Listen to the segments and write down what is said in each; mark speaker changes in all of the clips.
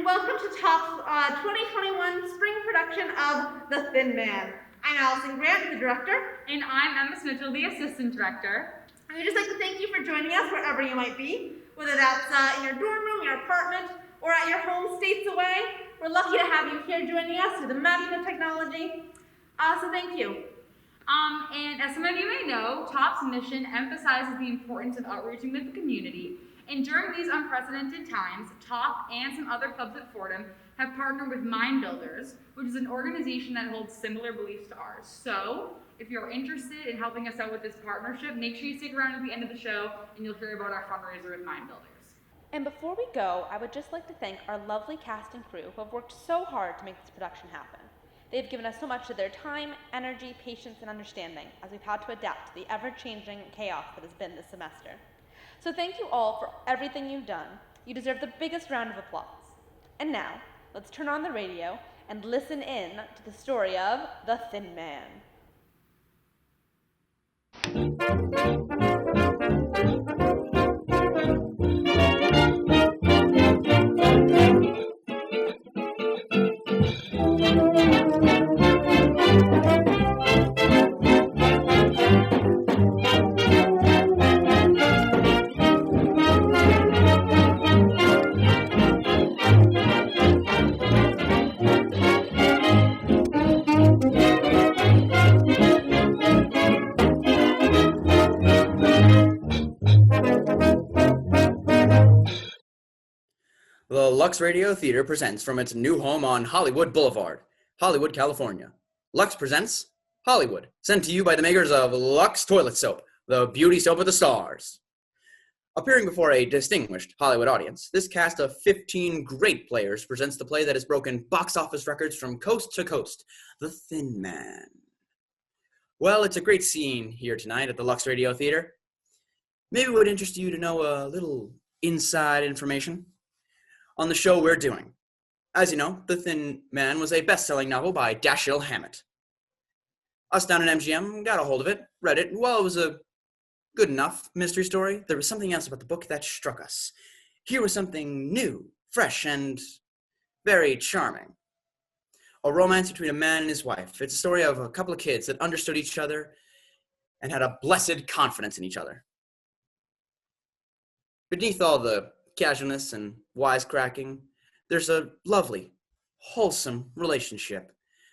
Speaker 1: and welcome to Top's 2021 spring production of The Thin Man. I'm Allyson Grant, the director.
Speaker 2: And I'm Emma Schmitchel, the assistant director.
Speaker 1: And we'd just like to thank you for joining us wherever you might be, whether that's in your dorm room, your apartment, or at your home states away. We're lucky to have you here joining us through the magic of technology. So thank you.
Speaker 2: And as some of you may know, TOP's mission emphasizes the importance of outreaching with the community. And during these unprecedented times, TOP and some other clubs at Fordham have partnered with Mind Builders, which is an organization that holds similar beliefs to ours. So, if you're interested in helping us out with this partnership, make sure you stick around at the end of the show and you'll hear about our fundraiser with Mind Builders.
Speaker 3: And before we go, I would just like to thank our lovely cast and crew who have worked so hard to make this production happen. They've given us so much of their time, energy, patience, and understanding as we've had to adapt to the ever-changing chaos that has been this semester. So thank you all for everything you've done. You deserve the biggest round of applause. And now, let's turn on the radio and listen in to the story of The Thin Man.
Speaker 4: The Lux Radio Theater presents from its new home on Hollywood Boulevard, Hollywood, California. Lux presents Hollywood, sent to you by the makers of Lux Toilet Soap, the beauty soap of the stars. Appearing before a distinguished Hollywood audience, this cast of 15 great players presents the play that has broken box office records from coast to coast, The Thin Man. Well, it's a great scene here tonight at the Lux Radio Theater. Maybe it would interest you to know a little inside information on the show we're doing. As you know, The Thin Man was a best-selling novel by Dashiell Hammett. Us down at MGM got a hold of it, read it, and while it was a good enough mystery story, there was something else about the book that struck us. Here was something new, fresh, and very charming. A romance between a man and his wife. It's a story of a couple of kids that understood each other and had a blessed confidence in each other. Beneath all the casualness and wisecracking, there's a lovely, wholesome relationship.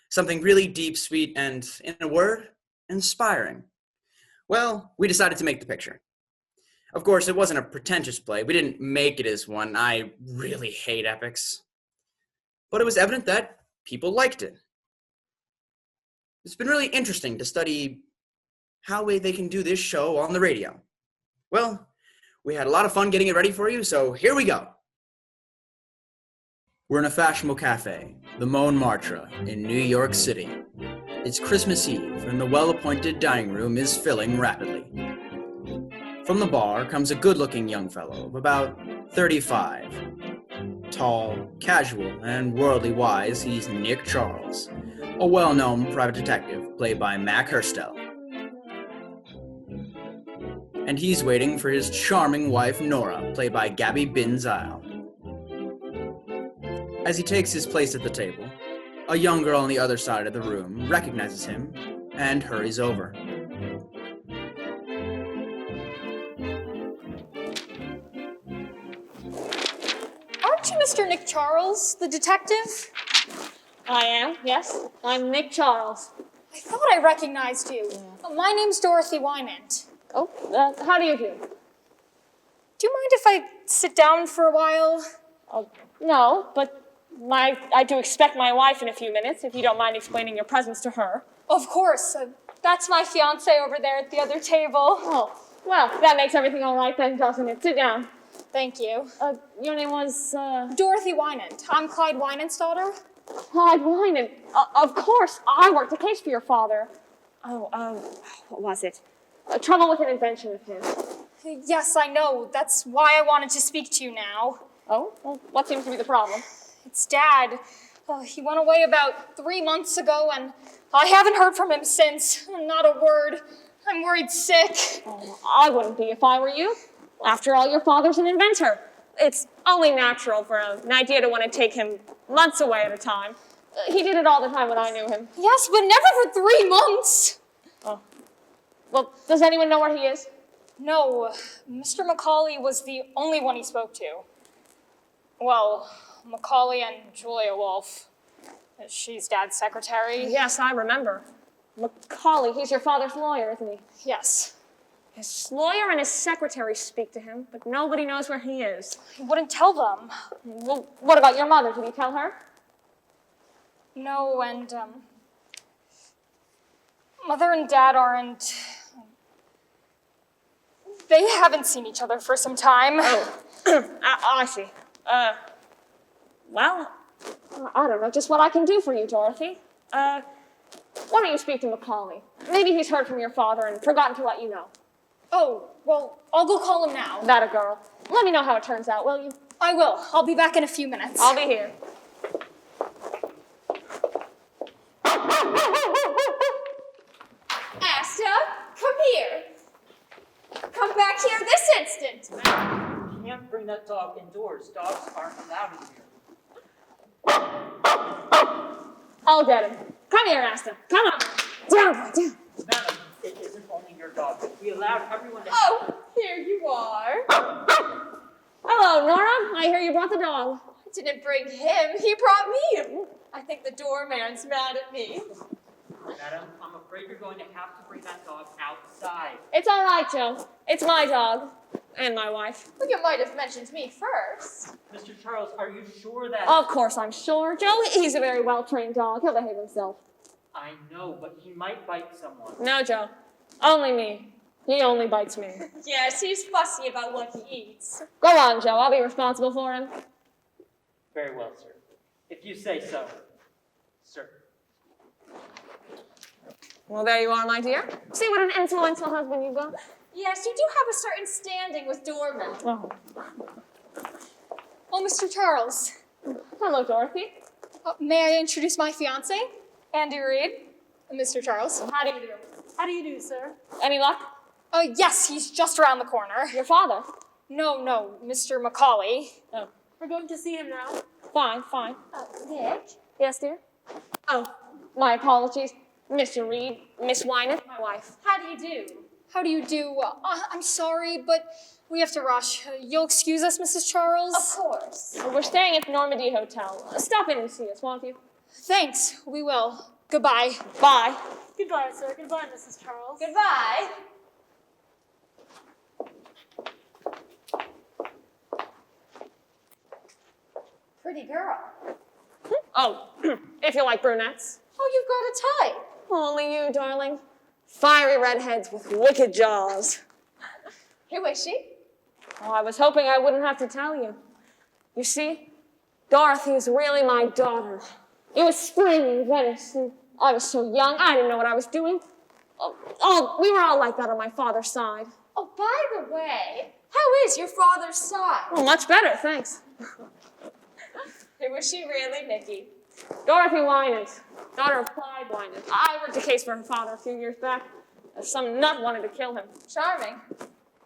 Speaker 4: Something really deep, sweet, and, in a word, inspiring. Well, we decided to make the picture. Of course, it wasn't a pretentious play. We didn't make it as one. I really hate epics. But it was evident that people liked it. It's been really interesting to study how they can do this show on the radio. Well, we had a lot of fun getting it ready for you, so here we go. We're in a fashionable cafe, the Montmartre, in New York City. It's Christmas Eve, and the well-appointed dining room is filling rapidly. From the bar comes a good-looking young fellow of about 35. Tall, casual, and worldly wise, he's Nick Charles, a well-known private detective played by Mack Hurstell. And he's waiting for his charming wife, Nora, played by Gabby Bindseil. As he takes his place at the table, a young girl on the other side of the room recognizes him and hurries over.
Speaker 5: Aren't you Mr. Nick Charles, the detective?
Speaker 6: I am, yes. I'm Nick Charles.
Speaker 5: I thought I recognized you. My name's Dorothy Wynant.
Speaker 6: Oh, how do you do?
Speaker 5: Do you mind if I sit down for a while?
Speaker 6: Oh, no, but I do expect my wife in a few minutes, if you don't mind explaining your presence to her.
Speaker 5: Of course. That's my fiancé over there at the other table.
Speaker 6: Oh, well, that makes everything all right then, doesn't it? Sit down.
Speaker 5: Thank you.
Speaker 6: Your name was,
Speaker 5: Dorothy Wynant. I'm Clyde Wynant's daughter.
Speaker 6: Clyde Wynant. Of course, I worked a case for your father. What was it? Trouble with an invention of his.
Speaker 5: Yes, I know. That's why I wanted to speak to you now.
Speaker 6: Oh? Well, what seems to be the problem?
Speaker 5: It's Dad. He went away about 3 months ago, and I haven't heard from him since. Not a word. I'm worried sick.
Speaker 6: Oh, I wouldn't be if I were you. After all, your father's an inventor. it's only natural for an idea to want to take him months away at a time. He did it all the time when I knew him.
Speaker 5: Yes, but never for 3 months.
Speaker 6: Oh. Well, does anyone know where he is?
Speaker 5: No, Mr. Macaulay was the only one he spoke to. Well, Macaulay and Julia Wolfe. She's Dad's secretary.
Speaker 6: Yes, I remember. Macaulay, he's your father's lawyer, isn't he?
Speaker 5: Yes.
Speaker 6: His lawyer and his secretary speak to him, but nobody knows where he is.
Speaker 5: He wouldn't tell them.
Speaker 6: Well, what about your mother? Did he tell her?
Speaker 5: No, and, Mother and Dad aren't... They haven't seen each other for some time.
Speaker 6: Oh, I see. Well, I don't know just what I can do for you, Dorothy. Why don't you speak to Macaulay? Maybe he's heard from your father and forgotten to let you know.
Speaker 5: Oh, well, I'll go call him now.
Speaker 6: That a girl. Let me know how it turns out, will you?
Speaker 5: I will. I'll be back in a few minutes.
Speaker 6: I'll be here.
Speaker 7: Asta, come here. Come back here this instant.
Speaker 8: You can't bring that dog indoors. Dogs aren't allowed in here.
Speaker 6: I'll get him. Come here, Asta. Come on. Down, down.
Speaker 8: Madam, it isn't only your dog. We allowed everyone to...
Speaker 7: Oh, here you are.
Speaker 6: Hello, Nora. I hear you brought the dog.
Speaker 7: I didn't bring him. He brought me. I think the doorman's mad at me.
Speaker 8: Madam, I'm afraid you're going to have to bring that dog outside.
Speaker 6: It's all right, Joe. It's my dog. And my wife.
Speaker 7: Well, you might have mentioned me first.
Speaker 8: Mr. Charles, are you sure that...
Speaker 6: Of course, I'm sure. Joe, he's a very well-trained dog. He'll behave himself.
Speaker 8: I know, but he might bite someone.
Speaker 6: No, Joe. Only me. He only bites me.
Speaker 7: Yes, he's fussy about what he eats.
Speaker 6: Go on, Joe. I'll be responsible for him.
Speaker 8: Very well, sir. If you say so, sir.
Speaker 6: Well, there you are, my dear. See what an influential husband you've got?
Speaker 7: Yes, you do have a certain standing with doormen.
Speaker 6: Oh.
Speaker 5: Oh, Mr. Charles.
Speaker 6: Hello, Dorothy.
Speaker 5: May I introduce my fiancé, Andy Reid, Mr. Charles?
Speaker 6: How do you do?
Speaker 9: How do you do, sir?
Speaker 6: Any luck?
Speaker 5: Oh, yes, he's just around the corner.
Speaker 6: Your father?
Speaker 5: No, Mr. Macaulay.
Speaker 6: Oh.
Speaker 9: We're going to see him now.
Speaker 6: Fine, fine.
Speaker 7: Nick?
Speaker 6: Yes, dear? Oh, my apologies. Mr. Reid, Miss Wynant, my wife.
Speaker 7: How do you do?
Speaker 5: How do you do? I'm sorry, but we have to rush. You'll excuse us, Mrs. Charles?
Speaker 7: Of course.
Speaker 6: We're staying at the Normandy Hotel. Stop in and see us, won't you?
Speaker 5: Thanks, we will. Goodbye.
Speaker 6: Bye.
Speaker 9: Goodbye, sir. Goodbye, Mrs. Charles.
Speaker 7: Goodbye. Pretty girl.
Speaker 6: Oh, if you like brunettes.
Speaker 7: Oh, you've got a type.
Speaker 6: Only you, darling. Fiery redheads with wicked jaws.
Speaker 7: Who is she?
Speaker 6: Oh, I was hoping I wouldn't have to tell you. You see, Dorothy is really my daughter. It was spring in Venice, and I was so young, I didn't know what I was doing. We were all like that on my father's side.
Speaker 7: Oh, by the way, how is your father's side?
Speaker 6: Well, much better, thanks.
Speaker 7: Who was she really, Nicky?
Speaker 6: Dorothy Wynant, daughter of Clyde Wynant. I worked a case for her father a few years back. Some nut wanted to kill him.
Speaker 7: Charming.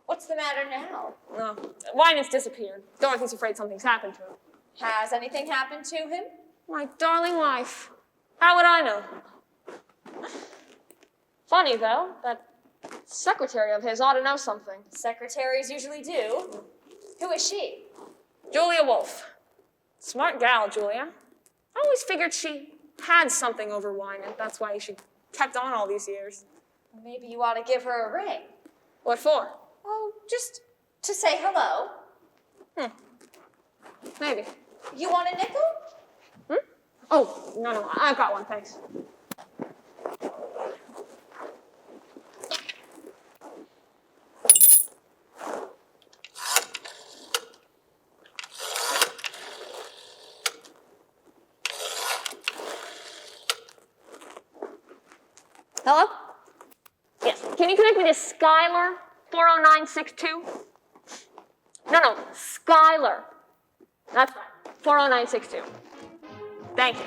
Speaker 7: What's the matter now?
Speaker 6: No, Wynant's disappeared. Dorothy's afraid something's happened to him.
Speaker 7: Has anything happened to him?
Speaker 6: My darling wife. How would I know? Funny, though, that secretary of his ought to know something.
Speaker 7: Secretaries usually do. Who is she?
Speaker 6: Julia Wolfe. Smart gal, Julia. I always figured she had something over Wynant. That's why she kept on all these years.
Speaker 7: Maybe you ought to give her a ring.
Speaker 6: What for?
Speaker 7: Oh, just to say hello.
Speaker 6: Maybe.
Speaker 7: You want a nickel?
Speaker 6: Oh, no, I've got one, thanks. Hello? Yes. Can you connect me to Skylar, 40962? No, Skylar. That's right, 40962. Thank you.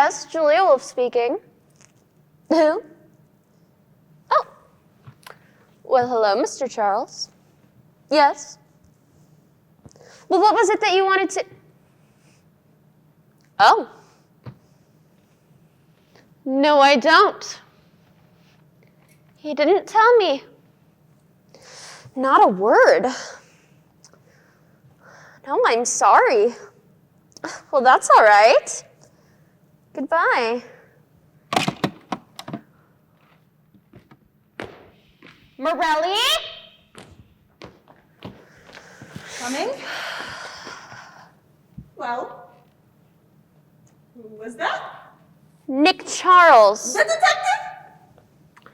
Speaker 6: Yes, Julia Wolf speaking. Who? Oh. Well, hello, Mr. Charles. Yes. Well, what was it that you wanted to... Oh. No, I don't. He didn't tell me. Not a word. No, I'm sorry. Well, that's all right. Goodbye. Morelli?
Speaker 1: Coming? Well, who was that?
Speaker 6: Nick Charles.
Speaker 1: The detective?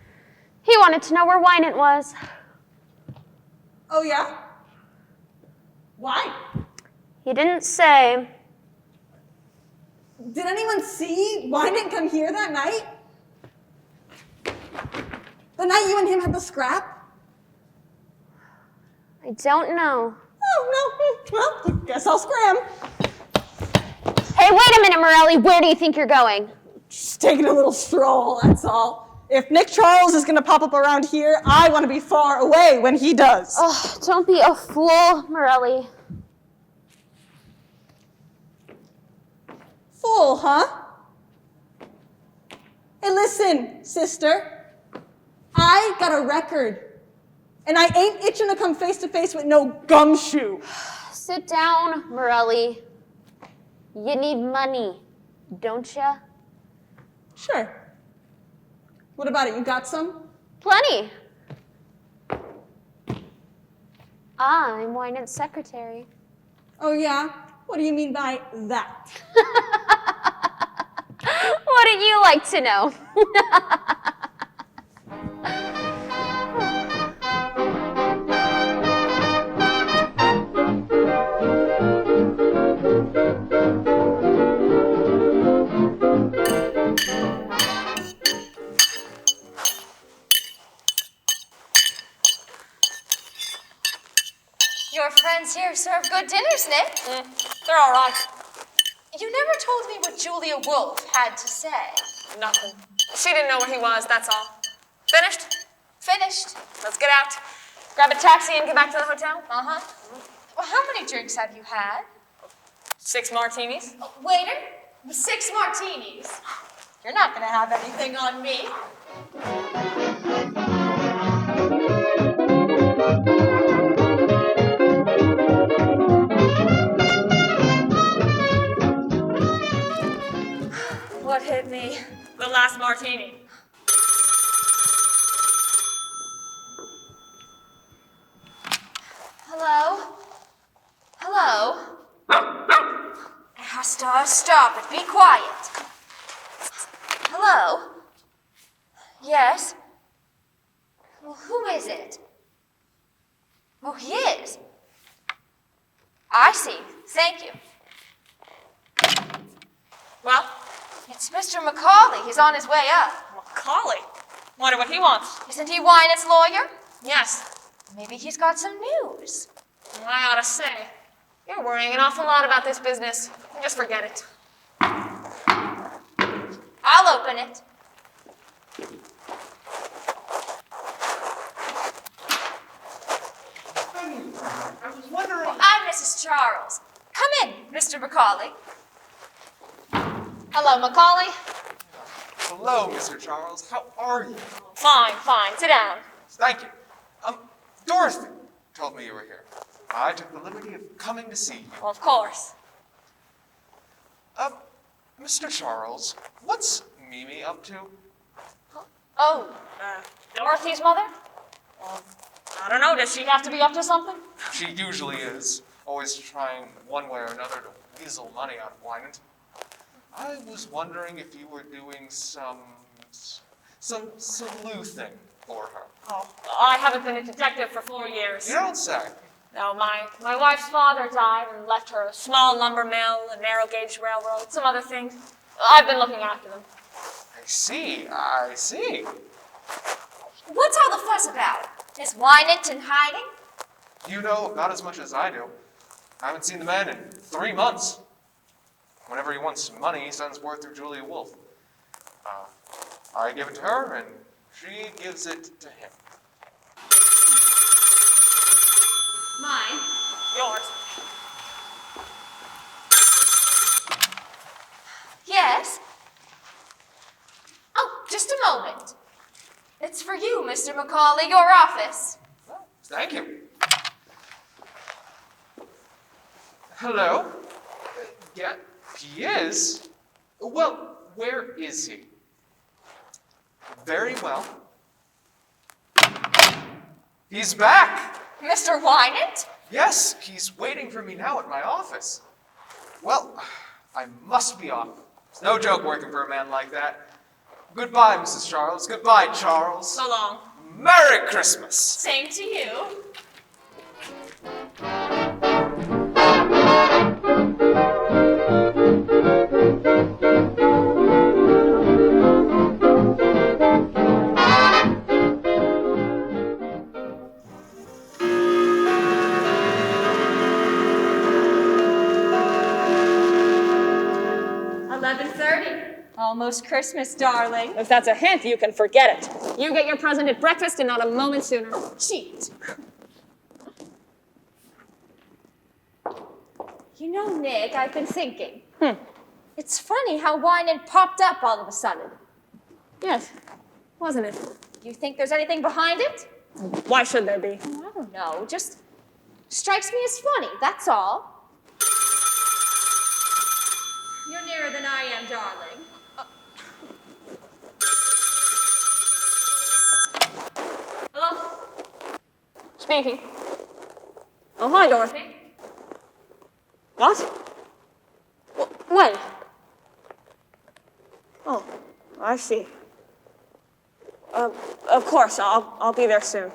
Speaker 6: He wanted to know where Wynant was.
Speaker 1: Oh, yeah? Why?
Speaker 6: He didn't say.
Speaker 1: Did anyone see Wynant come here that night? The night you and him had the scrap?
Speaker 6: I don't know.
Speaker 1: Oh, no. Well, guess I'll scram.
Speaker 6: Hey, wait a minute, Morelli. Where do you think you're going?
Speaker 1: Just taking a little stroll, that's all. If Nick Charles is going to pop up around here, I want to be far away when he does.
Speaker 6: Oh, don't be a fool, Morelli.
Speaker 1: Fool, huh? Hey, listen, sister. I got a record. And I ain't itching to come face to face with no gumshoe.
Speaker 6: Sit down, Morelli. You need money, don't ya?
Speaker 1: Sure. What about it? You got some?
Speaker 6: Plenty. I'm Wynant's secretary.
Speaker 1: Oh, yeah? What do you mean by that?
Speaker 6: Wouldn't you like to know?
Speaker 7: Your friends here serve good dinners, Nick.
Speaker 5: They're all right.
Speaker 7: You never told me what Julia Wolf had to say.
Speaker 5: Nothing. She didn't know where he was, that's all. Finished?
Speaker 7: Finished.
Speaker 5: Let's get out. Grab a taxi and get back to the hotel.
Speaker 7: Uh-huh. Well, how many drinks have you had?
Speaker 5: 6 martinis.
Speaker 7: Waiter, 6 martinis. You're not going to have anything on me.
Speaker 5: What hit me? The last martini.
Speaker 7: Hello? Hello? Stop it. Be quiet. Hello? Yes? Well, who is it? Oh, he is. I see. Thank you.
Speaker 5: Well,
Speaker 7: It's Mr. Macaulay. He's on his way up.
Speaker 5: Macaulay. Wonder what he wants.
Speaker 7: Isn't he Wynant's lawyer?
Speaker 5: Yes.
Speaker 7: Maybe he's got some news.
Speaker 5: I ought to say, you're worrying an awful lot about this business. Just forget it.
Speaker 7: I'll open it.
Speaker 10: I was wondering.
Speaker 7: Well, I'm Mrs. Charles. Come in, Mr. Macaulay. Hello, Macaulay.
Speaker 10: Hello, Mr. Charles. How are you?
Speaker 5: Fine. Sit down.
Speaker 10: Thank you. Dorothy told me you were here. I took the liberty of coming to see you.
Speaker 5: Well, of course.
Speaker 10: Mr. Charles, what's Mimi up to?
Speaker 5: Oh, Dorothy's mother? I don't know. Does she have to be up to something?
Speaker 10: She usually is, always trying one way or another to weasel money out of Wynant. I was wondering if you were doing some sleuthing for her.
Speaker 5: Oh, I haven't been a detective for 4 years.
Speaker 10: You don't say.
Speaker 5: No, my wife's father died and left her a small lumber mill, a narrow gauge railroad, some other things. I've been looking after them.
Speaker 10: I see.
Speaker 7: What's all the fuss about? Is Wynant in hiding?
Speaker 10: You know about as much as I do. I haven't seen the man in 3 months. Whenever he wants money, he sends word through Julia Wolf. I give it to her, and she gives it to him.
Speaker 7: Mine.
Speaker 5: Yours.
Speaker 7: Yes? Oh, just a moment. It's for you, Mr. Macaulay, your office.
Speaker 10: Well, thank you. Hello? Yeah, he is. Well, where is he? Very well. He's back!
Speaker 7: Mr. Wynant?
Speaker 10: Yes, he's waiting for me now at my office. Well, I must be off. It's no joke working for a man like that. Goodbye, Mrs. Charles. Goodbye, Charles.
Speaker 7: So long.
Speaker 10: Merry Christmas!
Speaker 7: Same to you. 11:30. Almost Christmas, darling.
Speaker 6: If that's a hint, you can forget it. You get your present at breakfast and not a moment sooner.
Speaker 7: Cheat. You know, Nick, I've been thinking. It's funny how Wynant popped up all of a sudden.
Speaker 6: Yes, wasn't it?
Speaker 7: You think there's anything behind it?
Speaker 6: Why should there be?
Speaker 7: I don't know. Just strikes me as funny, that's all. You're nearer than I am, darling. Hello?
Speaker 6: Speaking. Oh, hi, Dorothy. What? When? Oh, I see. Of course, I'll be there soon.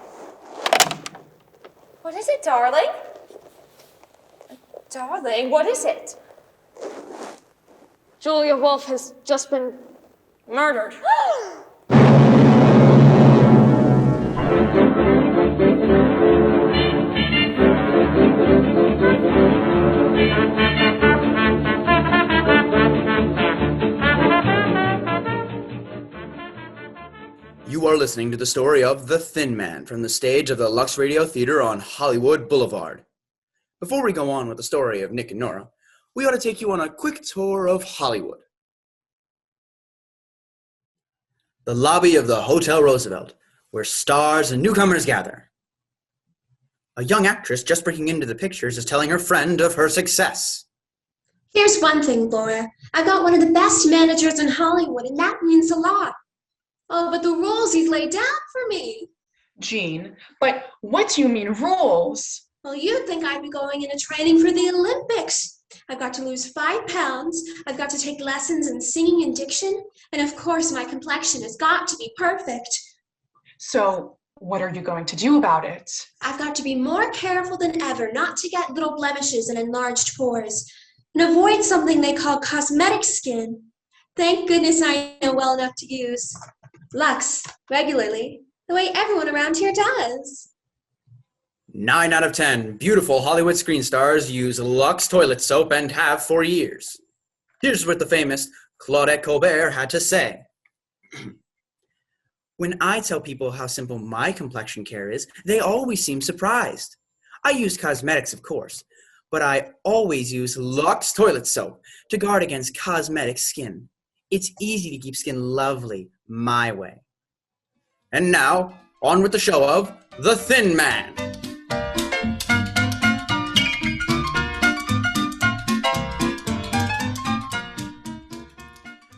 Speaker 7: What is it, darling? Darling, what is it?
Speaker 6: Julia Wolf has just been murdered.
Speaker 4: You are listening to the story of The Thin Man from the stage of the Lux Radio Theater on Hollywood Boulevard. Before we go on with the story of Nick and Nora, we ought to take you on a quick tour of Hollywood. The lobby of the Hotel Roosevelt, where stars and newcomers gather. A young actress just breaking into the pictures is telling her friend of her success.
Speaker 11: Here's one thing, Laura. I got one of the best managers in Hollywood, and that means a lot. Oh, but the rules he's laid down for me.
Speaker 12: Jean, but what do you mean rules?
Speaker 11: Well, you'd think I'd be going into training for the Olympics. I've got to lose 5 pounds, I've got to take lessons in singing and diction, and of course my complexion has got to be perfect.
Speaker 12: So, what are you going to do about it?
Speaker 11: I've got to be more careful than ever not to get little blemishes and enlarged pores, and avoid something they call cosmetic skin. Thank goodness I know well enough to use Lux regularly, the way everyone around here does.
Speaker 4: 9 out of 10 beautiful Hollywood screen stars use Lux toilet soap and have for years. Here's what the famous Claudette Colbert had to say. When I tell people how simple my complexion care is, they always seem surprised. I use cosmetics, of course, but I always use Lux toilet soap to guard against cosmetic skin. It's easy to keep skin lovely my way. And now, on with the show of The Thin Man.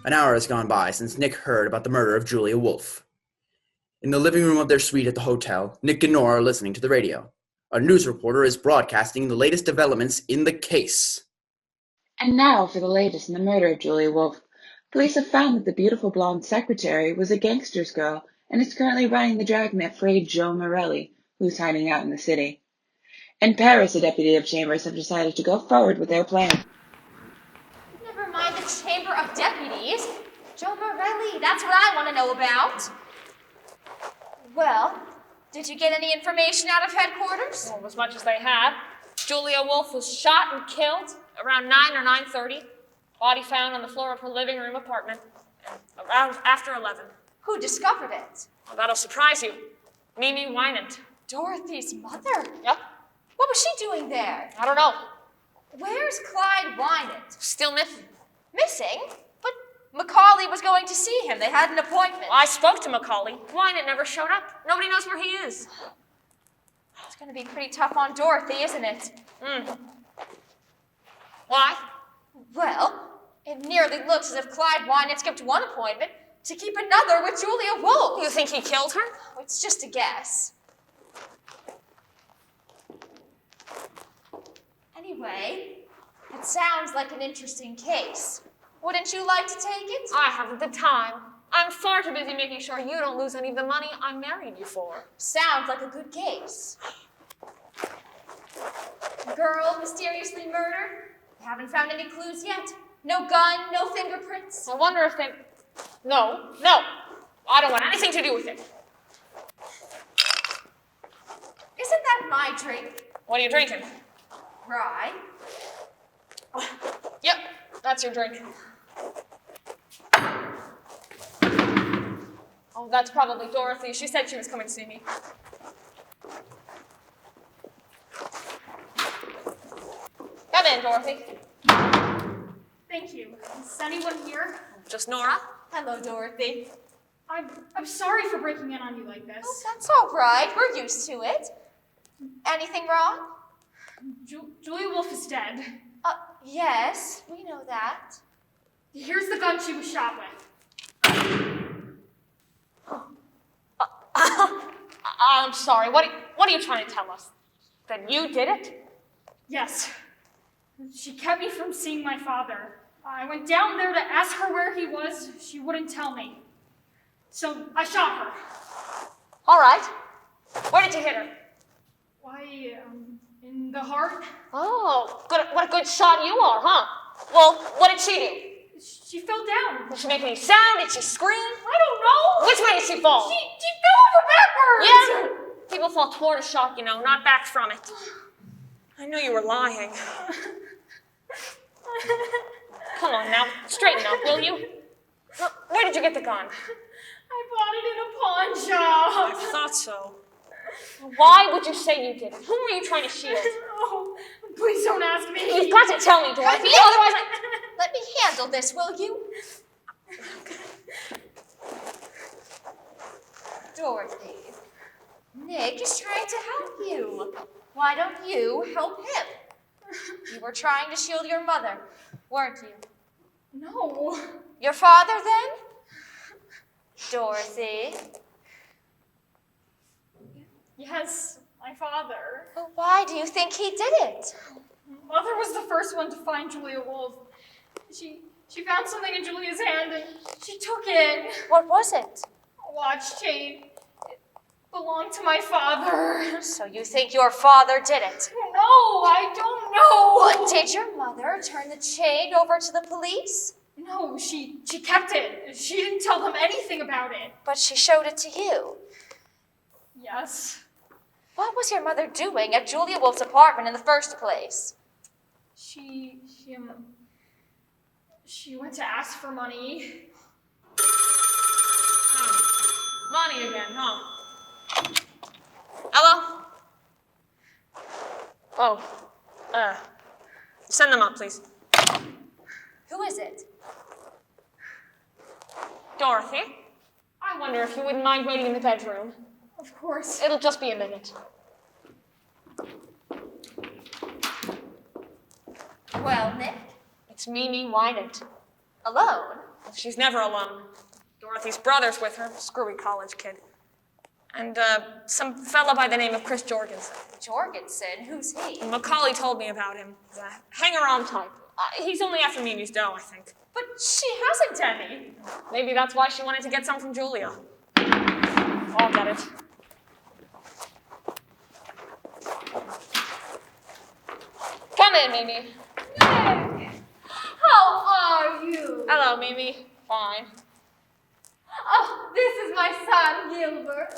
Speaker 4: An hour has gone by since Nick heard about the murder of Julia Wolf. In the living room of their suite at the hotel, Nick and Nora are listening to the radio. A news reporter is broadcasting the latest developments in the case.
Speaker 13: And now for the latest in the murder of Julia Wolf. Police have found that the beautiful blonde secretary was a gangster's girl and is currently running the dragnet for a Joe Morelli, who's hiding out in the city. In Paris, the deputy of chambers have decided to go forward with their plan.
Speaker 7: Never mind the Chamber of Deputies. Joe Morelli, that's what I want to know about. Well, did you get any information out of headquarters?
Speaker 5: Well, as much as they have. Julia Wolf was shot and killed around 9 or 9:30.
Speaker 6: Body found on the floor of her living room apartment around after 11.
Speaker 7: Who discovered it?
Speaker 6: Well, that'll surprise you. Mimi Wynant.
Speaker 7: Dorothy's mother?
Speaker 6: Yep.
Speaker 7: What was she doing there?
Speaker 6: I don't know.
Speaker 7: Where's Clyde Wynant?
Speaker 6: Still missing.
Speaker 7: Missing? But Macaulay was going to see him. They had an appointment.
Speaker 6: I spoke to Macaulay. Wynant never showed up. Nobody knows where he is.
Speaker 7: It's going to be pretty tough on Dorothy, isn't it?
Speaker 6: Why?
Speaker 7: Well, it nearly looks as if Clyde Wynant skipped one appointment to keep another with Julia Wolf.
Speaker 6: You think he killed her?
Speaker 7: Oh, it's just a guess. Anyway, it sounds like an interesting case. Wouldn't you like to take it?
Speaker 6: I haven't the time. I'm far too busy making sure you don't lose any of the money I married you for.
Speaker 7: Sounds like a good case. Girl mysteriously murdered. Haven't found any clues yet. No gun, no fingerprints.
Speaker 6: I wonder if they... No. I don't want anything to do with it.
Speaker 7: Isn't that my drink?
Speaker 6: What are you drinking?
Speaker 7: Rye.
Speaker 6: Yep, that's your drink. Oh, that's probably Dorothy. She said she was coming to see me. Come in, Dorothy.
Speaker 9: Thank you. Is anyone here?
Speaker 6: Just Nora.
Speaker 7: Hello, Dorothy.
Speaker 9: I'm sorry for breaking in on you like this.
Speaker 7: Oh, that's all right. We're used to it. Anything wrong?
Speaker 9: Julia Wolf is dead.
Speaker 7: Yes, we know that.
Speaker 9: Here's the gun she was shot with.
Speaker 6: I'm sorry. What are you trying to tell us? That you did it?
Speaker 9: Yes. She kept me from seeing my father. I went down there to ask her where he was. She wouldn't tell me. So I shot her.
Speaker 6: All right. Where did you hit her?
Speaker 9: Why, in the heart.
Speaker 6: Oh, good. What a good shot you are, huh? Well, what did she do?
Speaker 9: She fell down.
Speaker 6: Did she make any sound? Did she scream?
Speaker 9: I don't know.
Speaker 6: Which way did she fall?
Speaker 9: She fell over backwards.
Speaker 6: Yeah. People fall toward a shock, you know, not back from it. I knew you were lying. Come on now, straighten up, will you? Where did you get the gun?
Speaker 9: I bought it in a pawn shop.
Speaker 6: I thought so. Why would you say you did it? Whom were you trying to shield?
Speaker 9: Oh, please don't ask me.
Speaker 6: You've got to tell me, Dorothy, otherwise
Speaker 7: Let me handle this, will you? Dorothy, Nick is trying to help you. Why don't you help him? You were trying to shield your mother, weren't you?
Speaker 9: No.
Speaker 7: Your father, then? Dorothy?
Speaker 9: Yes, my father.
Speaker 7: Well, why do you think he did it?
Speaker 9: Mother was the first one to find Julia Wolf. She found something in Julia's hand and she took it.
Speaker 7: What was it?
Speaker 9: A watch chain. It belonged to my father.
Speaker 7: So you think your father did it?
Speaker 9: No, I don't know.
Speaker 7: What, did your mother turn the chain over to the police?
Speaker 9: No, she kept it. She didn't tell them anything about it.
Speaker 7: But she showed it to you.
Speaker 9: Yes.
Speaker 7: What was your mother doing at Julia Wolf's apartment in the first place?
Speaker 9: She went to ask for money.
Speaker 6: money again, huh? Hello? Oh, send them up, please.
Speaker 7: Who is it?
Speaker 6: Dorothy, I wonder if you wouldn't mind waiting in the bedroom.
Speaker 9: Of course.
Speaker 6: It'll just be a minute.
Speaker 7: Well, Nick?
Speaker 6: It's Mimi Wynant.
Speaker 7: Alone?
Speaker 6: She's never alone. Dorothy's brother's with her, screwy college kid. And, some fella by the name of Chris Jorgensen.
Speaker 7: Jorgensen? Who's he?
Speaker 6: Macaulay told me about him. He's a hanger-on type. He's only after Mimi's dough, I think.
Speaker 7: But she hasn't any.
Speaker 6: Maybe that's why she wanted to get some from Julia. I'll get it. Come in, Mimi.
Speaker 1: Nick! How are you?
Speaker 6: Hello, Mimi. Fine.
Speaker 1: Oh, this is my son, Gilbert.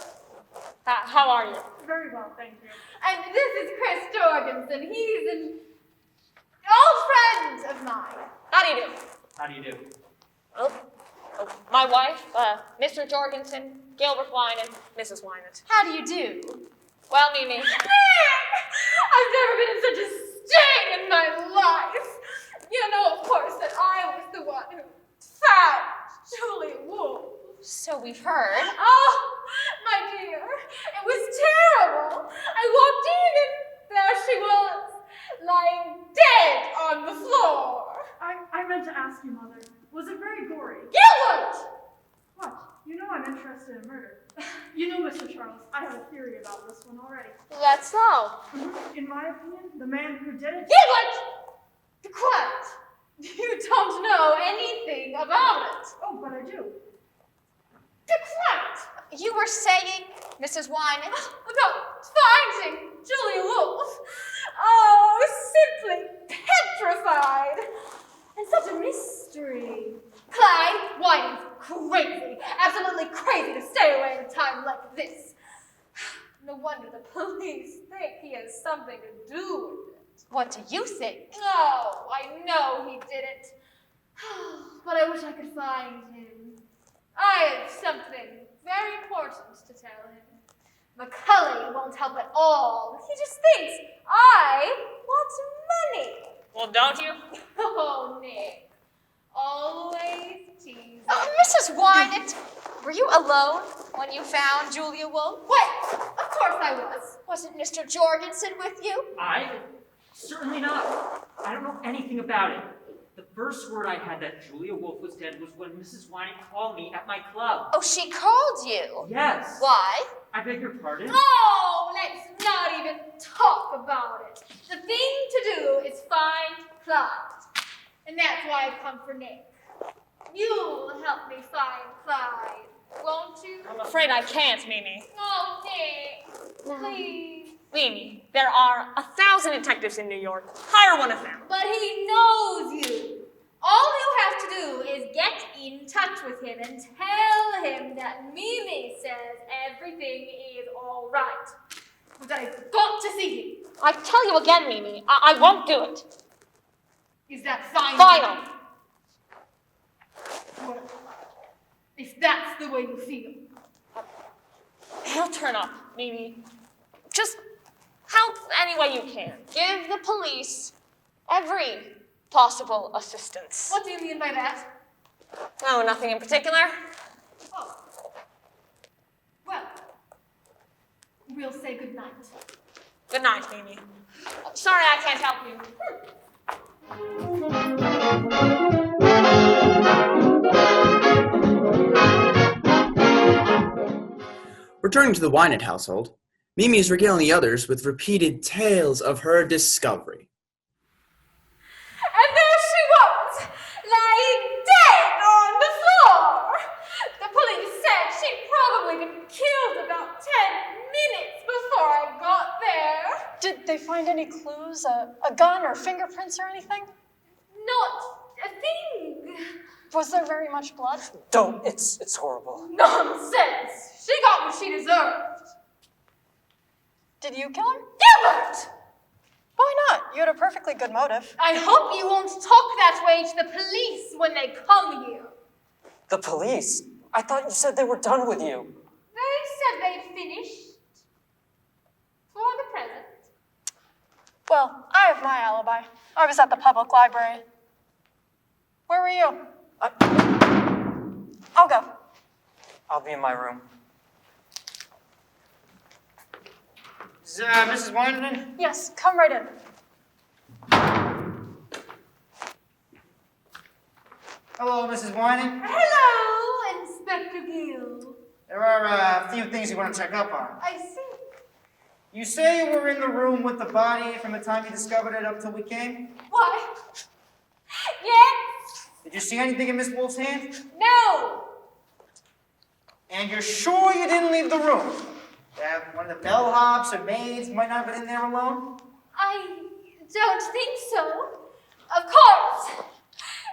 Speaker 6: How are you?
Speaker 9: Very well, thank you.
Speaker 1: And this is Chris Jorgensen. He's an old friend of mine.
Speaker 6: How do you do?
Speaker 8: How do you do?
Speaker 6: Oh, my wife, Mr. Jorgensen, Gilbert Wine, and Mrs. Wynant.
Speaker 7: How do you do?
Speaker 6: Well, Mimi.
Speaker 9: I've never been in such a sting in my life. You know, of course, that I was the one who found Julia Wolf.
Speaker 7: So we've heard.
Speaker 9: Oh, my dear, it was terrible. I walked in and there she was, lying dead on the floor.
Speaker 14: I meant to ask you, Mother. Was it very gory?
Speaker 9: Gilbert!
Speaker 14: What? You know I'm interested in murder. You know, Mr. Charles, I have a theory about this one already.
Speaker 6: That's so.
Speaker 14: In my opinion, the man who did it...
Speaker 9: Gilbert! Be quiet. You don't know anything about it.
Speaker 14: Oh, but I do.
Speaker 9: Be quiet.
Speaker 7: You were saying, Mrs. Wynant?
Speaker 9: About finding Julia Wolf. Oh, simply petrified. And such a mystery. Clyde Wynant's crazy. Absolutely crazy to stay away at a time like this. No wonder the police think he has something to do with it.
Speaker 7: What do you think?
Speaker 9: Oh, I know he did it. But I wish I could find him. I have something very important to tell him. Macaulay won't help at all. He just thinks I want money.
Speaker 6: Well, don't you?
Speaker 9: Oh, Nick. Always teasing.
Speaker 7: Oh, Mrs. Wynant, were you alone when you found Julia Wolf?
Speaker 9: Wait, of course I was.
Speaker 7: Wasn't Mr. Jorgensen with you?
Speaker 8: Certainly not. I don't know anything about it. The first word I had that Julia Wolf was dead was when Mrs. Wynant called me at my club.
Speaker 7: Oh, she called you?
Speaker 8: Yes.
Speaker 7: Why?
Speaker 8: I beg your pardon?
Speaker 9: Oh, let's not even talk about it. The thing to do is find Clyde. And that's why I've come for Nick. You'll help me find Clyde, won't you?
Speaker 6: I'm afraid I can't, Mimi.
Speaker 9: Oh, Nick, please.
Speaker 6: Mimi, there are 1,000 detectives in New York. Hire one of them.
Speaker 9: But he knows you. All you have to do is get in touch with him and tell him that Mimi says everything is all right. But that I've got to see him.
Speaker 6: I tell you again, Mimi, I won't do it.
Speaker 9: Is that final?
Speaker 6: Final.
Speaker 9: Well, if that's the way you feel.
Speaker 6: He'll turn up, Mimi. Just help any way you can. Give the police every possible assistance.
Speaker 9: What do you mean by that?
Speaker 6: Oh, nothing in particular.
Speaker 9: Oh. Well, we'll say good night.
Speaker 6: Good night, Mimi. Sorry I can't help you.
Speaker 4: Returning to the Wynant household, Mimi is regaling the others with repeated tales of her discovery.
Speaker 9: And there she was, lying dead on the floor. The police said she'd probably been killed about 10 minutes before I got there.
Speaker 5: Did they find any clues? A gun or fingerprints or anything?
Speaker 9: Not a thing.
Speaker 5: Was there very much blood?
Speaker 10: Don't. It's horrible.
Speaker 9: Nonsense. She got what she deserved.
Speaker 5: Did you kill her?
Speaker 9: Gilbert!
Speaker 5: Why not? You had a perfectly good motive.
Speaker 9: I hope you won't talk that way to the police when they come here.
Speaker 10: The police? I thought you said they were done with you.
Speaker 9: They said they'd finished. For the present.
Speaker 5: Well, I have my alibi. I was at the public library. Where were you? I'll go.
Speaker 15: I'll be in my room. Is Mrs. Wynant in?
Speaker 5: Yes, come right in.
Speaker 15: Hello, Mrs. Wynant.
Speaker 9: Hello, Inspector Gill.
Speaker 15: There are a few things you want to check up on.
Speaker 9: I see.
Speaker 15: You say you were in the room with the body from the time you discovered it up till we came?
Speaker 9: What? Yes?
Speaker 15: Did you see anything in Miss Wolf's hand?
Speaker 9: No.
Speaker 15: And you're sure you didn't leave the room? That one of the bellhops or maids might not have been in there alone?
Speaker 9: I don't think so. Of course.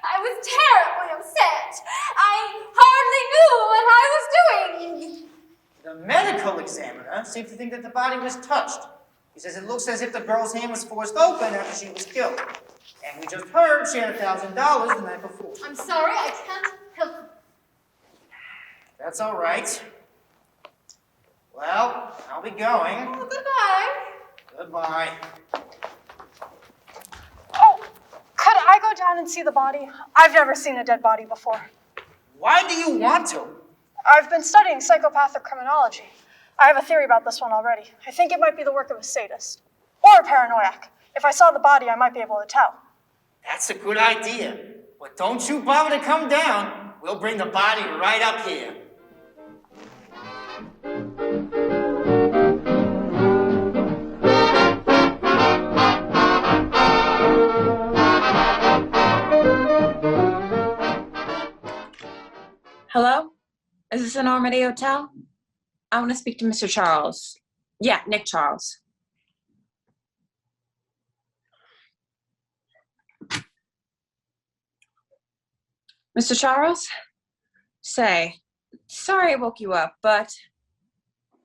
Speaker 9: I was terribly upset. I hardly knew what I was doing.
Speaker 15: The medical examiner seemed to think that the body was touched. He says it looks as if the girl's hand was forced open after she was killed. And we just heard she had $1,000 the night before.
Speaker 7: I'm sorry, I can't help it.
Speaker 15: That's all right. Well, I'll be going.
Speaker 7: Oh, goodbye.
Speaker 15: Goodbye.
Speaker 14: Oh, could I go down and see the body? I've never seen a dead body before.
Speaker 15: Why do you want to?
Speaker 14: I've been studying psychopathic criminology. I have a theory about this one already. I think it might be the work of a sadist. Or a paranoiac. If I saw the body, I might be able to tell.
Speaker 15: That's a good idea. But don't you bother to come down. We'll bring the body right up here.
Speaker 6: Hello? Is this an Normandy Hotel? I want to speak to Mr. Charles. Yeah, Nick Charles. Mr. Charles? Say, sorry I woke you up, but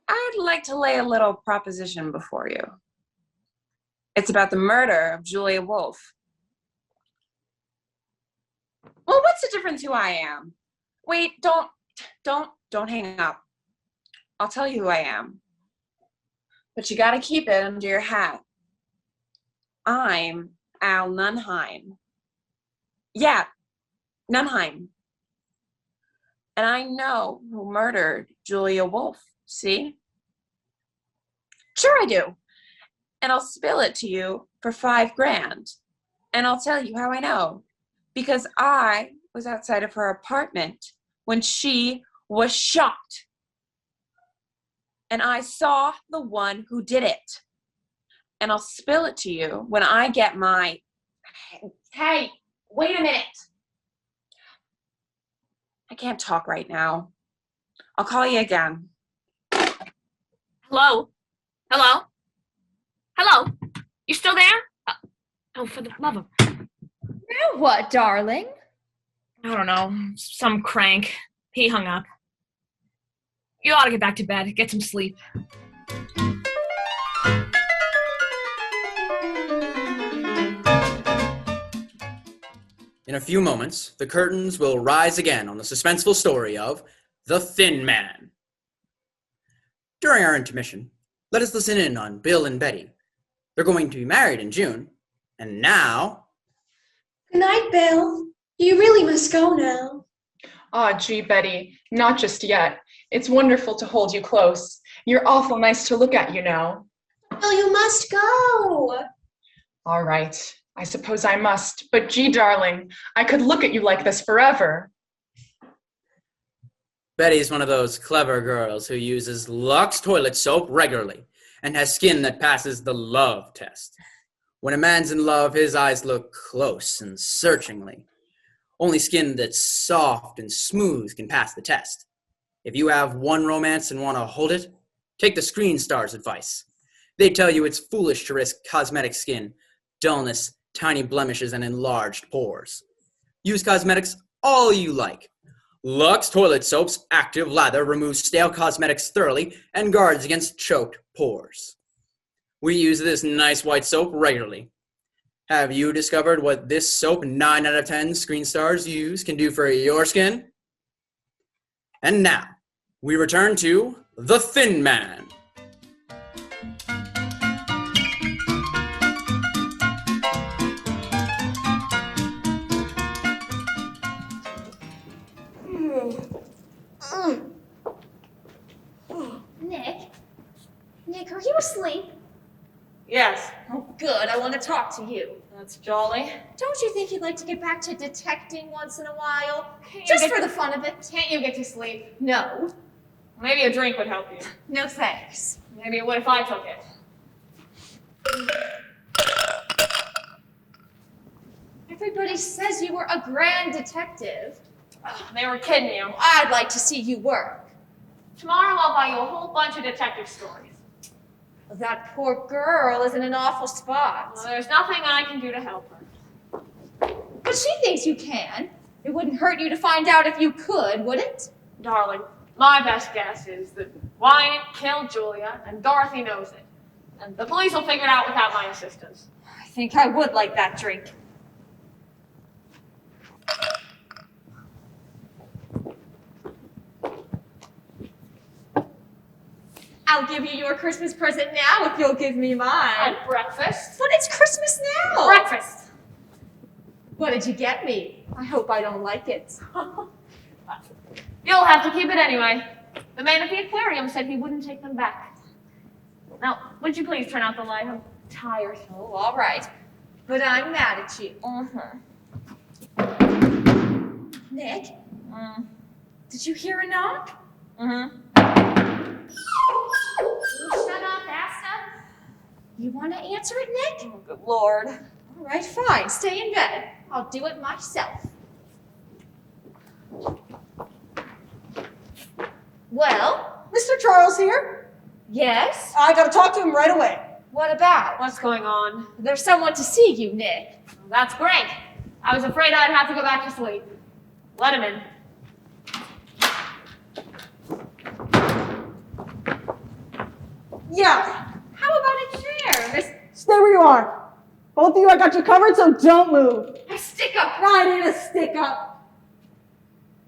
Speaker 6: I'd like to lay a little proposition before you. It's about the murder of Julia Wolf. Well, what's the difference who I am? Wait, don't hang up. I'll tell you who I am. But you gotta keep it under your hat. I'm Al Nunheim. Yeah, Nunheim. And I know who murdered Julia Wolf, see? Sure I do. And I'll spill it to you for $5,000. And I'll tell you how I know. Because I was outside of her apartment when she was shot. And I saw the one who did it. And I'll spill it to you when I get my... Hey, wait a minute. I can't talk right now. I'll call you again.
Speaker 16: Hello? Hello? Hello? You still there? Oh, for the love of...
Speaker 7: Now what, darling?
Speaker 16: I don't know. Some crank. He hung up. You ought to get back to bed. Get some sleep.
Speaker 4: In a few moments, the curtains will rise again on the suspenseful story of The Thin Man. During our intermission, let us listen in on Bill and Betty. They're going to be married in June, and now...
Speaker 11: Good night, Bill. You really must go now.
Speaker 12: Aw, gee, Betty, not just yet. It's wonderful to hold you close. You're awful nice to look at, you know.
Speaker 11: Bill, you must go.
Speaker 12: All right, I suppose I must. But gee, darling, I could look at you like this forever.
Speaker 4: Betty's one of those clever girls who uses Lux toilet soap regularly and has skin that passes the love test. When a man's in love, his eyes look close and searchingly. Only skin that's soft and smooth can pass the test. If you have one romance and want to hold it, take the screen star's advice. They tell you it's foolish to risk cosmetic skin, dullness, tiny blemishes, and enlarged pores. Use cosmetics all you like. Lux Toilet Soap's active lather removes stale cosmetics thoroughly and guards against choked pores. We use this nice white soap regularly. Have you discovered what this soap 9 out of 10 screen stars use can do for your skin? And now, we return to The Thin Man.
Speaker 7: Nick, are you asleep?
Speaker 5: Yes.
Speaker 7: Oh, good. I want to talk to you.
Speaker 5: That's jolly.
Speaker 7: Don't you think you'd like to get back to detecting once in a while?
Speaker 5: Can't
Speaker 7: Just
Speaker 5: you
Speaker 7: for
Speaker 5: get
Speaker 7: the fun of it.
Speaker 5: Can't you get to sleep?
Speaker 7: No.
Speaker 5: Maybe a drink would help you.
Speaker 7: No thanks.
Speaker 5: Maybe it would if I took it.
Speaker 7: Everybody says you were a grand detective.
Speaker 5: They were kidding you.
Speaker 7: I'd like to see you work.
Speaker 5: Tomorrow I'll buy you a whole bunch of detective stories.
Speaker 7: That poor girl is in an awful spot.
Speaker 5: Well, there's nothing I can do to help her.
Speaker 7: But she thinks you can. It wouldn't hurt you to find out if you could, would it?
Speaker 5: Darling, my best guess is that Wynant killed Julia and Dorothy knows it.
Speaker 6: And the police will figure it out without my assistance.
Speaker 7: I think I would like that drink. I'll give you your Christmas present now if you'll give me mine.
Speaker 6: And breakfast?
Speaker 7: But it's Christmas now.
Speaker 6: Breakfast.
Speaker 7: What did you get me? I hope I don't like it.
Speaker 6: You'll have to keep it anyway. The man at the aquarium said he wouldn't take them back. Now, would you please turn out the light? I'm tired.
Speaker 7: Oh, all right. But I'm mad at you. Nick? Did you hear a knock? Shut up, Asta. You want to answer it, Nick?
Speaker 6: Oh, good Lord.
Speaker 7: All right, fine. Stay in bed. I'll do it myself. Well?
Speaker 14: Mr. Charles here.
Speaker 7: Yes?
Speaker 14: I gotta talk to him right away.
Speaker 7: What about?
Speaker 6: What's going on?
Speaker 7: There's someone to see you, Nick.
Speaker 6: Well, that's great. I was afraid I'd have to go back to sleep. Let him in.
Speaker 14: Yeah.
Speaker 7: How about a chair?
Speaker 14: Stay where you are. Both of you, I got you covered, so don't move.
Speaker 7: A stick up.
Speaker 14: I need a stick up.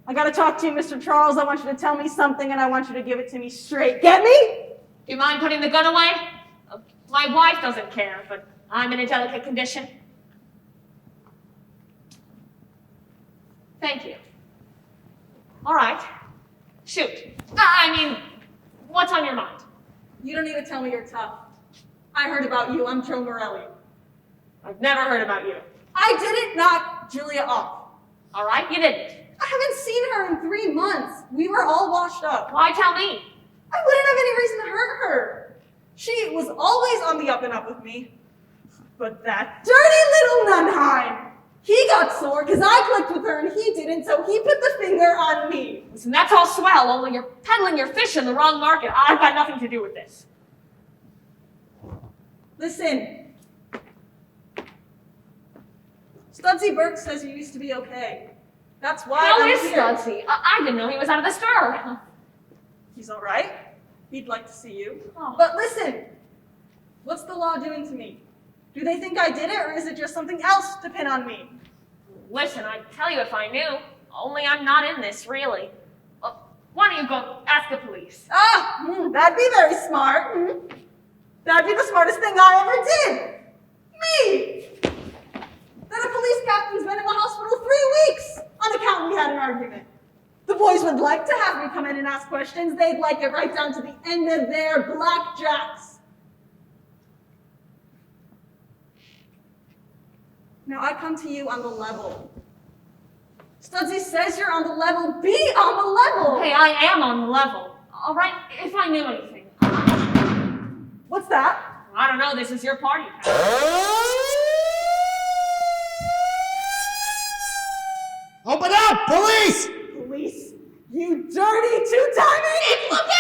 Speaker 14: I gotta talk to you, Mr. Charles. I want you to tell me something, and I want you to give it to me straight. Get me?
Speaker 6: You mind putting the gun away? My wife doesn't care, but I'm in a delicate condition. Thank you. All right. Shoot. I mean, what's on your mind?
Speaker 14: You don't need to tell me you're tough. I heard about you. I'm Joe Morelli.
Speaker 6: I've never heard about you.
Speaker 14: I didn't knock Julia off.
Speaker 6: All right, you didn't.
Speaker 14: I haven't seen her in 3 months. We were all washed up.
Speaker 6: Why tell me?
Speaker 14: I wouldn't have any reason to hurt her. She was always on the up and up with me. But that dirty little Nunheim, he got sore because I clicked with her and he didn't, so he put the finger on me.
Speaker 6: Listen, that's all swell, only you're peddling your fish in the wrong market. I've got nothing to do with this.
Speaker 14: Listen. Studsy Burke says you used to be okay. That's why
Speaker 6: How
Speaker 14: I'm
Speaker 6: is
Speaker 14: here.
Speaker 6: Studsy? I didn't know he was out of the store.
Speaker 14: He's all right. He'd like to see you.
Speaker 6: Oh.
Speaker 14: But listen, what's the law doing to me? Do they think I did it, or is it just something else to pin on me?
Speaker 6: Listen, I'd tell you if I knew. Only I'm not in this, really. Why don't you go ask the police?
Speaker 14: That'd be very smart. That'd be the smartest thing I ever did. Me! That a police captain's been in the hospital 3 weeks on account we had an argument. The boys would like to have me come in and ask questions. They'd like it right down to the end of their blackjacks. Now I come to you on the level. Studsy says you're on the level. Be on the level.
Speaker 6: Hey, I am on the level. All right, if I knew anything.
Speaker 14: What's that?
Speaker 6: I don't know, this is your party.
Speaker 15: Open up! Police!
Speaker 14: Police? You dirty two-timing!
Speaker 7: Nick, look out!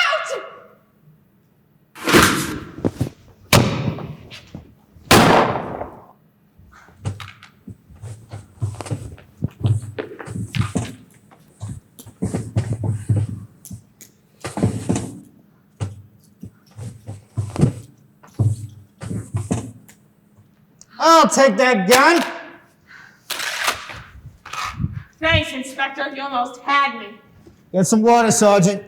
Speaker 15: I'll take that gun.
Speaker 6: Thanks, Inspector. You almost had me.
Speaker 15: Get some water, Sergeant.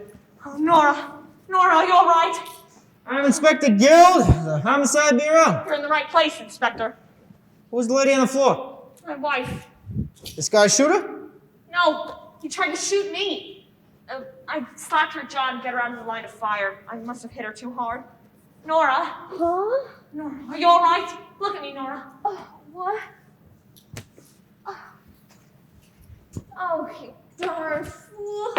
Speaker 6: Oh, Nora. Nora, you all right?
Speaker 15: I'm Inspector Guild, the Homicide Bureau.
Speaker 6: You're in the right place, Inspector.
Speaker 15: Who's the lady on the floor?
Speaker 6: My wife.
Speaker 15: This guy shoot her?
Speaker 6: No, he tried to shoot me. I slapped her jaw to get her out of the line of fire. I must have hit her too hard. Nora.
Speaker 7: Huh?
Speaker 6: Nora, are you all right? Look at me, Nora.
Speaker 7: Oh, what? Oh, you darn fool.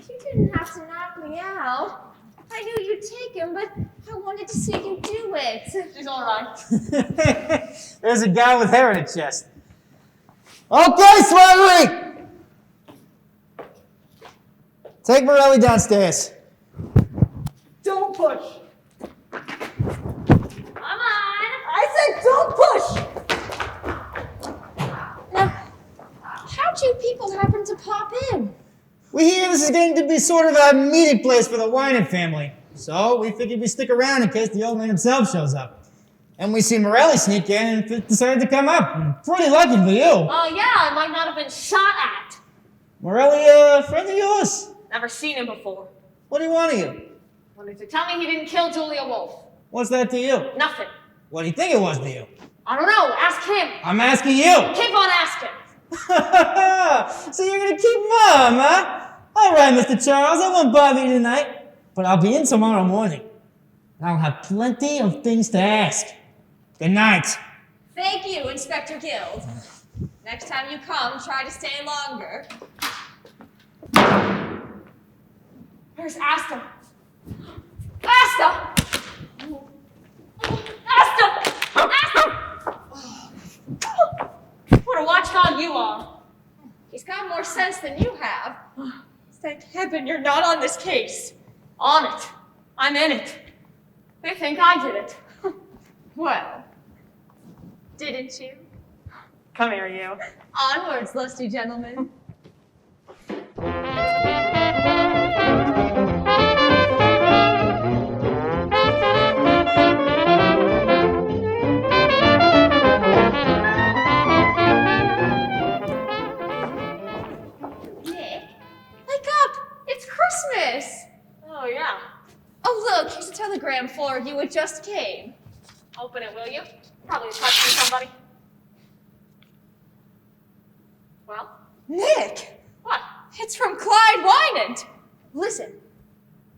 Speaker 7: You didn't have to knock me out. I knew you'd take him, but I wanted to see you do it.
Speaker 6: She's all right.
Speaker 15: There's a guy with hair in his chest. Okay, Slowly! Take Morelli downstairs.
Speaker 14: Don't push.
Speaker 6: Come on.
Speaker 14: I said don't push!
Speaker 7: Now, how'd you people happen to pop in?
Speaker 15: We hear this is going to be sort of a meeting place for the Wynant family. So we figured we'd stick around in case the old man himself shows up. And we see Morelli sneak in and decided to come up. Pretty lucky for you.
Speaker 6: Oh, yeah, I might not have been shot at.
Speaker 15: Morelli, a friend of yours?
Speaker 6: Never seen him before.
Speaker 15: What do you want of you?
Speaker 6: Wanted to tell me he didn't kill Julia Wolf.
Speaker 15: What's that to you?
Speaker 6: Nothing.
Speaker 15: What do you think it was to you?
Speaker 6: I don't know. Ask him.
Speaker 15: I'm asking you.
Speaker 6: Keep on asking.
Speaker 15: So you're gonna keep mum, huh? All right, Mr. Charles, I won't bother you tonight, but I'll be in tomorrow morning. I'll have plenty of things to ask. Good night.
Speaker 7: Thank you, Inspector Guild. Next time you come, try to stay longer.
Speaker 6: Where's Asta? Asta! Asta! Asta! What a watchdog you are.
Speaker 7: He's got more sense than you have.
Speaker 6: Thank heaven you're not on this case. On it. I'm in it. They think I did it.
Speaker 7: Well, didn't you?
Speaker 6: Come here, you.
Speaker 7: Onwards, lusty gentlemen. Christmas!
Speaker 6: Oh, yeah.
Speaker 7: Oh, look, here's a telegram for you. It just came.
Speaker 6: Open it, will you? Probably a text from somebody. Well?
Speaker 7: Nick!
Speaker 6: What?
Speaker 7: It's from Clyde Wynant. Listen,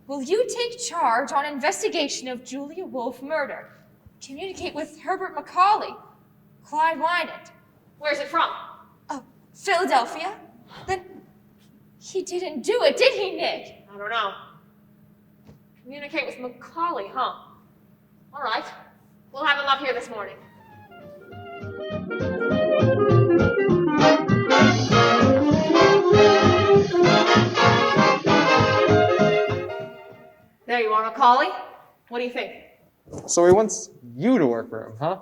Speaker 7: will you take charge on investigation of Julia Wolf murder? Communicate with Herbert Macaulay. Clyde Wynant.
Speaker 6: Where's it from?
Speaker 7: Philadelphia? Then he didn't do it, did he, Nick?
Speaker 6: I don't know. Communicate with Macaulay, huh? All right. We'll have him up here this morning. There you are, Macaulay. What do you think?
Speaker 10: So he wants you to work for him, huh?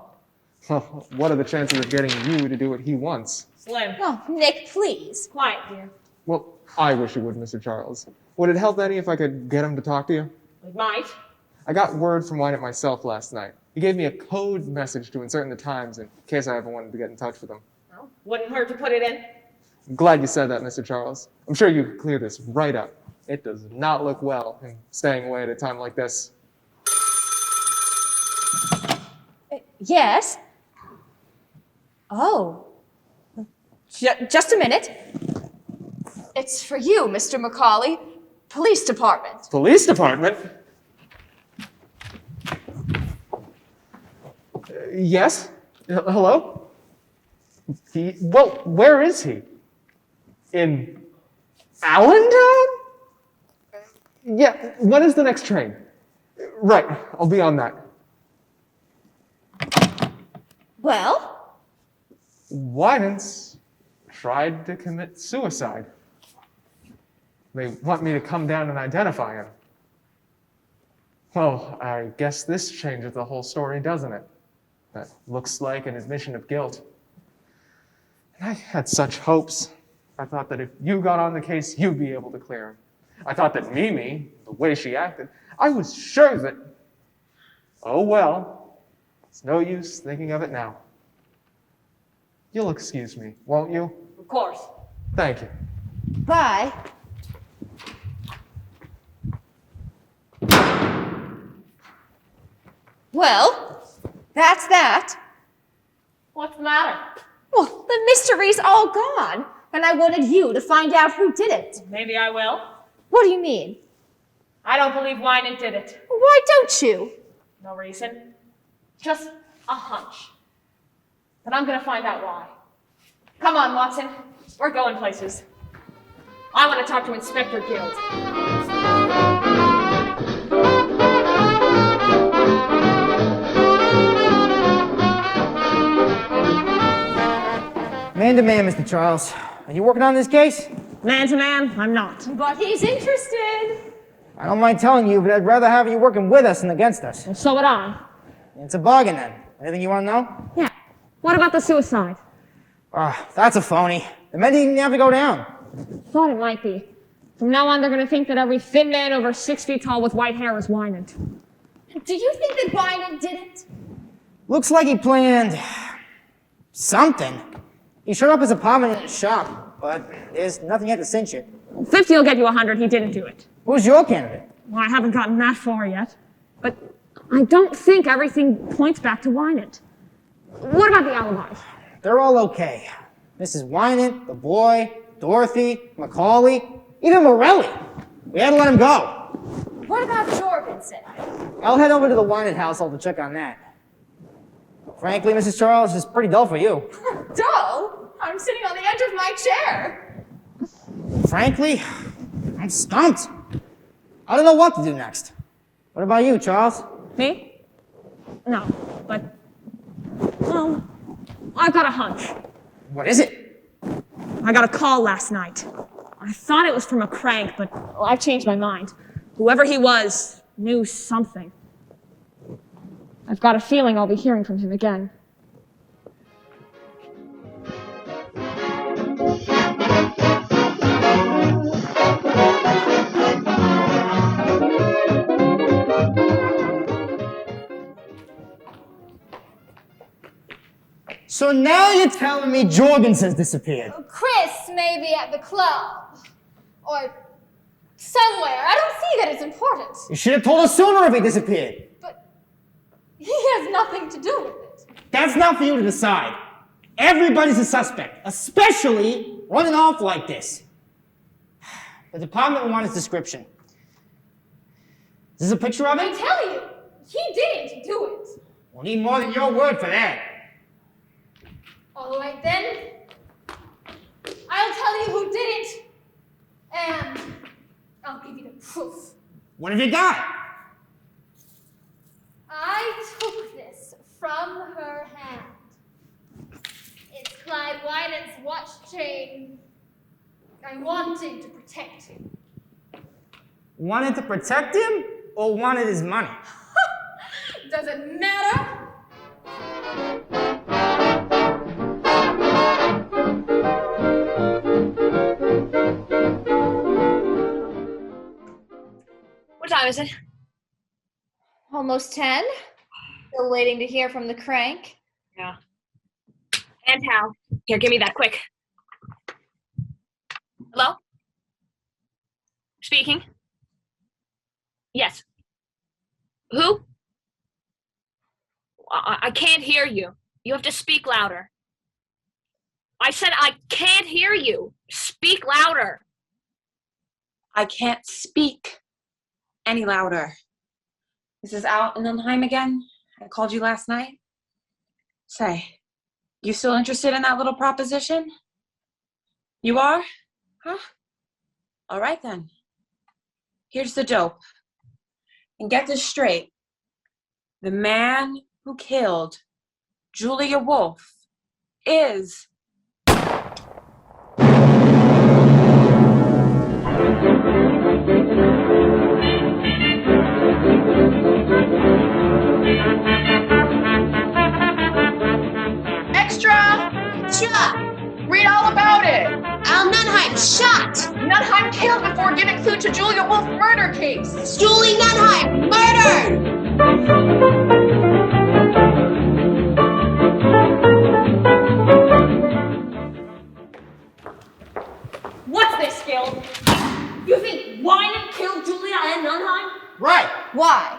Speaker 10: Well, what are the chances of getting you to do what he wants?
Speaker 6: Slim.
Speaker 7: Oh, Nick, please.
Speaker 6: Quiet, dear.
Speaker 10: Well, I wish you would, Mr. Charles. Would it help any if I could get him to talk to you?
Speaker 6: It might.
Speaker 10: I got word from Wynant myself last night. He gave me a code message to insert in the Times in case I ever wanted to get in touch with him.
Speaker 6: Well, wouldn't hurt to put it in.
Speaker 10: I'm glad you said that, Mr. Charles. I'm sure you could clear this right up. It does not look well in staying away at a time like this.
Speaker 7: Yes? Oh. Just a minute. It's for you, Mr. Macaulay. Police Department.
Speaker 10: Police Department? Yes? Hello? Well, where is he? In Allentown? Yeah, when is the next train? Right, I'll be on that.
Speaker 7: Well?
Speaker 10: Wynant's tried to commit suicide. They want me to come down and identify him. Well, I guess this changes the whole story, doesn't it? That looks like an admission of guilt. And I had such hopes. I thought that if you got on the case, you'd be able to clear him. I thought that Mimi, the way she acted, I was sure that... Oh well, it's no use thinking of it now. You'll excuse me, won't you?
Speaker 6: Of course.
Speaker 10: Thank you.
Speaker 7: Bye. Well, that's that.
Speaker 6: What's the matter?
Speaker 7: Well, the mystery's all gone, and I wanted you to find out who did it.
Speaker 6: Maybe I will.
Speaker 7: What do you mean?
Speaker 6: I don't believe Wynant did it.
Speaker 7: Why don't you?
Speaker 6: No reason. Just a hunch. But I'm gonna find out why. Come on, Watson. We're going places. I want to talk to Inspector Guild.
Speaker 15: Man to man, Mr. Charles. Are you working on this case?
Speaker 14: Man to man, I'm not.
Speaker 7: But he's interested.
Speaker 15: I don't mind telling you, but I'd rather have you working with us than against us.
Speaker 14: And so would I.
Speaker 15: It's a bargain then. Anything you want to know?
Speaker 14: Yeah. What about the suicide?
Speaker 15: That's a phony. The men didn't even have to go down.
Speaker 14: Thought it might be.
Speaker 6: From now on, they're going to think that every thin man over 6 feet tall with white hair is Wynant.
Speaker 9: Do you think that Wynant did it?
Speaker 15: Looks like he planned something. He showed up at his apartment in his shop, but there's nothing yet to cinch it.
Speaker 6: 50 will get you 100. He didn't do it.
Speaker 15: Who's your candidate?
Speaker 6: Well, I haven't gotten that far yet. But I don't think everything points back to Wynant. What about the alibis?
Speaker 15: They're all okay. Mrs. Wynant, the boy, Dorothy, Macaulay, even Morelli. We had to let him go.
Speaker 9: What about Jorgensen?
Speaker 15: I'll head over to the Wynant household to check on that. Frankly, Mrs. Charles, it's pretty dull for you.
Speaker 9: Dull? I'm sitting on the edge of my chair.
Speaker 15: Frankly, I'm stumped. I don't know what to do next. What about you, Charles?
Speaker 6: Me? No, but... well, I've got a hunch.
Speaker 15: What is it?
Speaker 6: I got a call last night. I thought it was from a crank, but I've changed my mind. Whoever he was knew something. I've got a feeling I'll be hearing from him again.
Speaker 15: So now you're telling me Jorgensen's disappeared?
Speaker 9: Chris may be at the club. Or somewhere. I don't see that it's important.
Speaker 15: You should have told us sooner if he disappeared.
Speaker 9: But he has nothing to do with it.
Speaker 15: That's not for you to decide. Everybody's a suspect, especially running off like this. The department will want his description. Is this a picture of
Speaker 9: I
Speaker 15: it?
Speaker 9: tell you, he didn't do it.
Speaker 15: We'll need more than your word for that.
Speaker 9: All right then. I'll tell you who did it. And I'll give you the proof.
Speaker 15: What have you got?
Speaker 9: I took this from her hand. It's Clyde Wynant's watch chain. I wanted to protect him.
Speaker 15: Wanted to protect him or wanted his money?
Speaker 9: Does it matter?
Speaker 16: What time is it?
Speaker 7: Almost 10. Still waiting to hear from the crank.
Speaker 16: Yeah. And how? Here, give me that, quick. Hello? Speaking? Yes. Who? I can't hear you. You have to speak louder. I said I can't hear you. Speak louder.
Speaker 13: I can't speak any louder. This is Al in Nunheim again. I called you last night. Say, you still interested in that little proposition? You are? Huh? All right then. Here's the dope. And get this straight. The man who killed Julia Wolf is...
Speaker 12: Extra!
Speaker 11: Shot!
Speaker 12: Read all about it!
Speaker 11: Al Nunheim shot!
Speaker 12: Nunheim killed before giving clue to Julia Wolf murder case!
Speaker 11: Julie Nunheim murdered!
Speaker 6: What's this, Gil? You think Wynant killed Julia and Nunheim?
Speaker 15: Right.
Speaker 9: Why?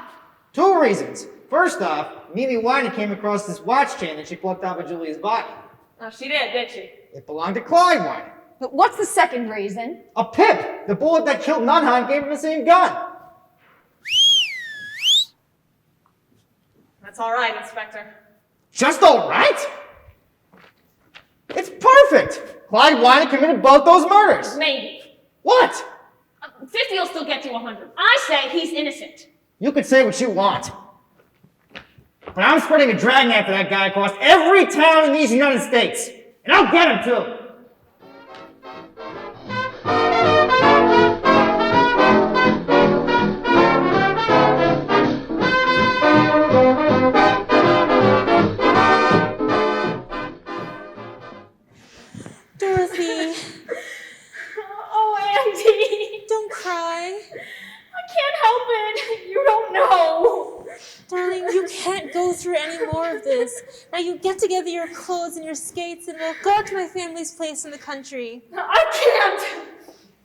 Speaker 15: 2 reasons. First off, Mimi Wynant came across this watch chain that she plucked off of Julia's body.
Speaker 6: Oh, she did, did she?
Speaker 15: It belonged to Clyde Wynant.
Speaker 9: But what's the second reason?
Speaker 15: A pip! The bullet that killed Nunheim gave him the same gun.
Speaker 6: That's all right, Inspector.
Speaker 15: Just all right? It's perfect! Clyde Wynant committed both those murders.
Speaker 6: Maybe.
Speaker 15: What?
Speaker 6: 50 will still get you 100. I say he's innocent.
Speaker 15: You can say what you want. But I'm spreading a dragnet after that guy across every town in these United States. And I'll get him too.
Speaker 3: Dorothy,
Speaker 9: Oh, Andy!
Speaker 3: don't
Speaker 17: go through any more of this. Now you get together your clothes and your skates and we'll go to my family's place in the country.
Speaker 5: I can't!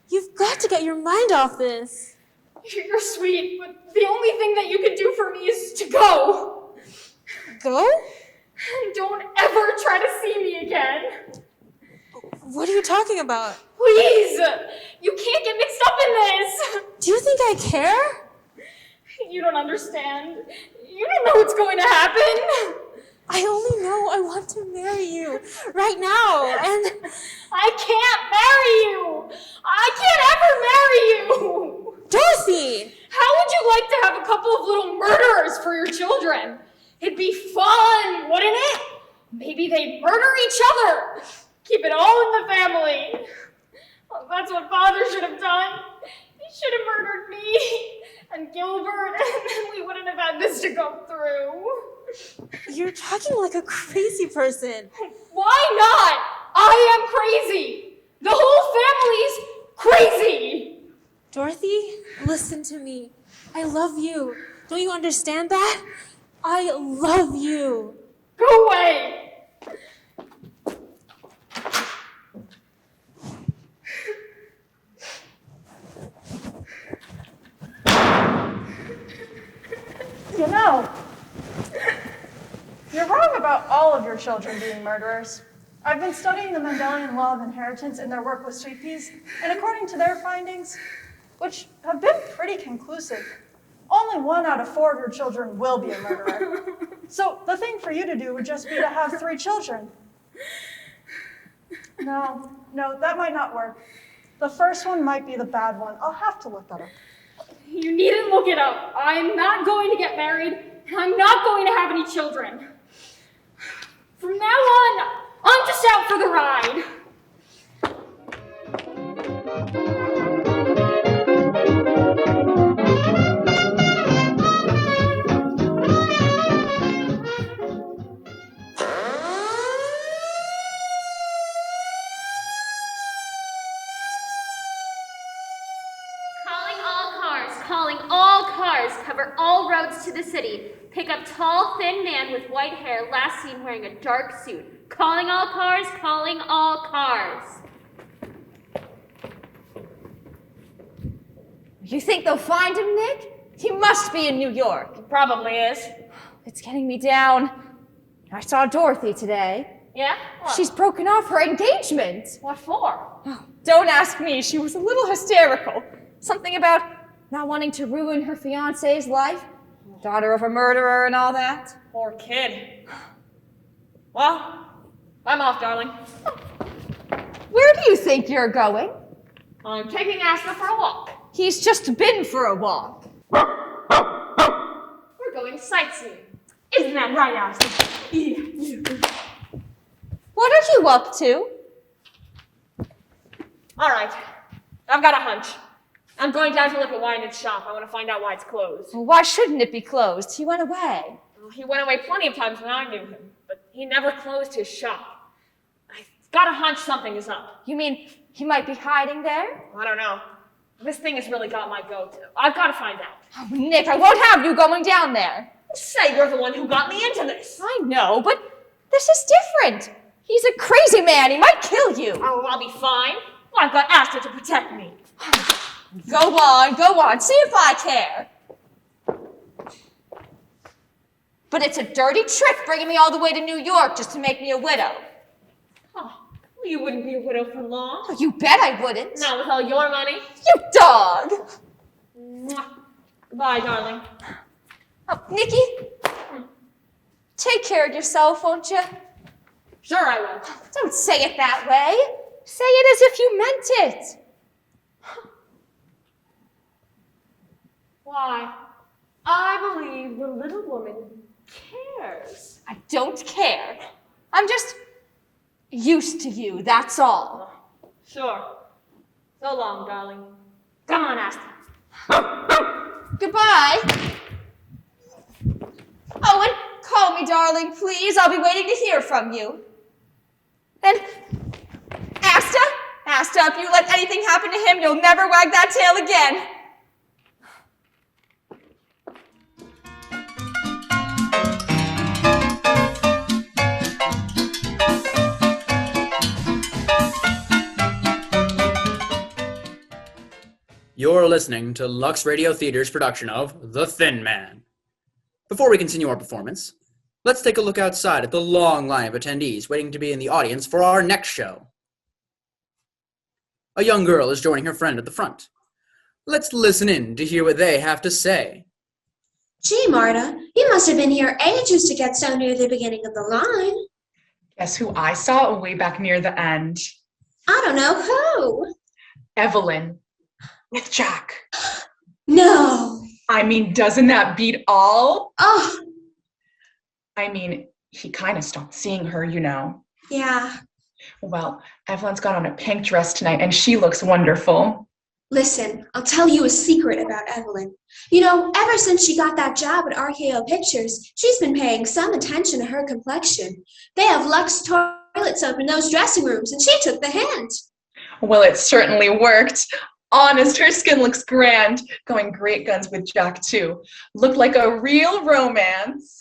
Speaker 17: You've got to get your mind off this.
Speaker 5: You're sweet, but the only thing that you can do for me is to go.
Speaker 17: Go?
Speaker 5: And don't ever try to see me again.
Speaker 17: What are you talking about?
Speaker 5: Please! You can't get mixed up in this!
Speaker 17: Do you think I care?
Speaker 5: You don't understand. You don't know what's going to happen.
Speaker 17: I only know I want to marry you right now, and
Speaker 5: I can't marry you! I can't ever marry you!
Speaker 17: Dorothy!
Speaker 5: How would you like to have a couple of little murderers for your children? It'd be fun, wouldn't it? Maybe they'd murder each other. Keep it all in the family. Well, that's what Father should have done. He should have murdered me and Gilbert, and then we wouldn't have had this to go through.
Speaker 17: You're talking like a crazy person.
Speaker 5: Why not? I am crazy. The whole family's crazy.
Speaker 17: Dorothy, listen to me. I love you. Don't you understand that? I love you.
Speaker 5: Go away.
Speaker 18: You know, you're wrong about all of your children being murderers. I've been studying the Mendelian law of inheritance and their work with sweet peas, and according to their findings, which have been pretty conclusive, only 1 out of 4 of your children will be a murderer. So the thing for you to do would just be to have 3 children. No, that might not work. The first one might be the bad one. I'll have to look that up.
Speaker 5: You needn't look it up. I'm not going to get married, and I'm not going to have any children. From now on, I'm just out for the ride.
Speaker 7: Calling all cars, cover all roads to the city. Pick up tall, thin man with white hair, last seen wearing a dark suit. Calling all cars, calling all cars.
Speaker 9: You think they'll find him, Nick? He must be in New York.
Speaker 5: He probably is.
Speaker 9: It's getting me down. I saw Dorothy today.
Speaker 5: Yeah? What?
Speaker 9: She's broken off her engagement.
Speaker 5: What for?
Speaker 9: Oh, don't ask me. She was a little hysterical. Something about not wanting to ruin her fiancé's life. Daughter of a murderer and all that.
Speaker 5: Poor kid. Well, I'm off, darling.
Speaker 9: Where do you think you're going?
Speaker 5: I'm taking Asta for a walk.
Speaker 9: He's just been for a walk.
Speaker 5: We're going sightseeing. Isn't that right, Allyson?
Speaker 9: What are you up to?
Speaker 5: All right. I've got a hunch. I'm going down to look at Wynant's shop. I want to find out why it's closed.
Speaker 9: Well, why shouldn't it be closed? He went away.
Speaker 5: Well, he went away plenty of times when I knew him, but he never closed his shop. I've got a hunch something is up.
Speaker 9: You mean he might be hiding there?
Speaker 5: I don't know. This thing has really got my goat. I've got to find out.
Speaker 9: Oh, Nick, I won't have you going down there.
Speaker 5: Say you're the one who got me into this.
Speaker 9: I know, but this is different. He's a crazy man. He might kill you.
Speaker 5: Oh, I'll be fine. Well, I've got Asta to protect me.
Speaker 9: Go on. See if I care. But it's a dirty trick bringing me all the way to New York just to make me a widow.
Speaker 5: Oh, well, you wouldn't be a widow for long.
Speaker 9: Oh, you bet I wouldn't.
Speaker 5: Not with all your money.
Speaker 9: You dog.
Speaker 5: Mwah. Goodbye, darling.
Speaker 9: Oh, Nicky, take care of yourself, won't you?
Speaker 5: Sure I will.
Speaker 9: Don't say it that way. Say it as if you meant it.
Speaker 5: Why, I believe the little woman cares.
Speaker 9: I don't care. I'm just used to you, that's all.
Speaker 5: Sure. So long, darling. Come on, Asta.
Speaker 9: Goodbye. Oh, and call me darling, please. I'll be waiting to hear from you. And Asta, if you let anything happen to him, you'll never wag that tail again.
Speaker 4: are listening to Lux Radio Theater's production of The Thin Man. Before we continue our performance, let's take a look outside at the long line of attendees waiting to be in the audience for our next show. A young girl is joining her friend at the front. Let's listen in to hear what they have to say.
Speaker 11: Gee, Marta, you must have been here ages to get so near the beginning of the line.
Speaker 12: Guess who I saw way back near the end?
Speaker 11: I don't know who.
Speaker 12: Evelyn. With Jack.
Speaker 11: No.
Speaker 12: I mean, doesn't that beat all?
Speaker 11: Oh.
Speaker 12: I mean, he kind of stopped seeing her, you know.
Speaker 11: Yeah.
Speaker 12: Well, Evelyn's got on a pink dress tonight, and she looks wonderful.
Speaker 11: Listen, I'll tell you a secret about Evelyn. You know, ever since she got that job at RKO Pictures, she's been paying some attention to her complexion. They have Lux toilet soap in those dressing rooms, and she took the hint.
Speaker 12: Well, it certainly worked. Honest, her skin looks grand. Going great guns with Jack, too. Looked like a real romance.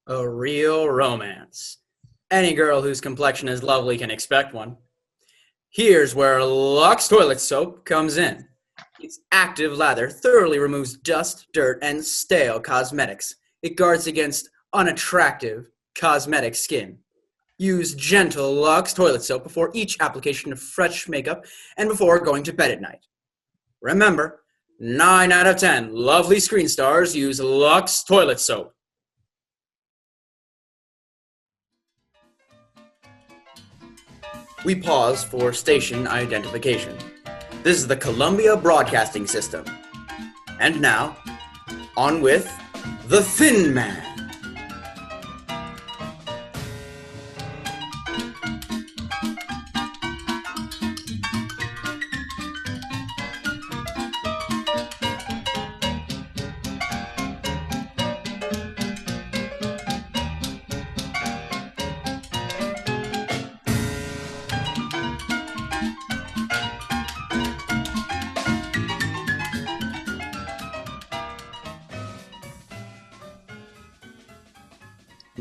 Speaker 4: A real romance. Any girl whose complexion is lovely can expect one. Here's where Lux toilet soap comes in. Its active lather thoroughly removes dust, dirt, and stale cosmetics. It guards against unattractive cosmetic skin. Use gentle Lux toilet soap before each application of fresh makeup and before going to bed at night. Remember, 9 out of 10 lovely screen stars use Lux toilet soap. We pause for station identification. This is the Columbia Broadcasting System. And now, on with The Thin Man.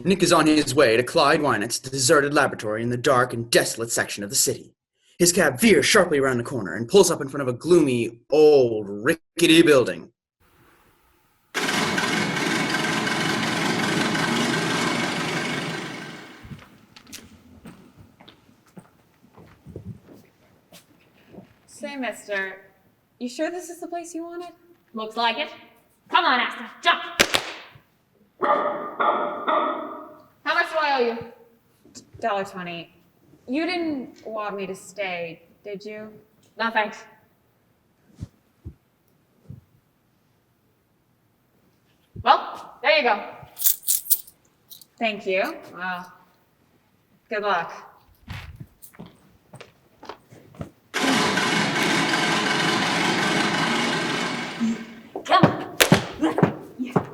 Speaker 4: Nick is on his way to Clyde Wynant's deserted laboratory in the dark and desolate section of the city. His cab veers sharply around the corner and pulls up in front of a gloomy, old, rickety building.
Speaker 6: Say, mister, you sure this is the place you wanted?
Speaker 7: Looks like it. Come on, Asta, jump. How much do I owe you?
Speaker 6: $1.20. You didn't want me to stay, did you?
Speaker 7: No, thanks. Well, there you go.
Speaker 6: Thank you. Well, good luck.
Speaker 7: Come on.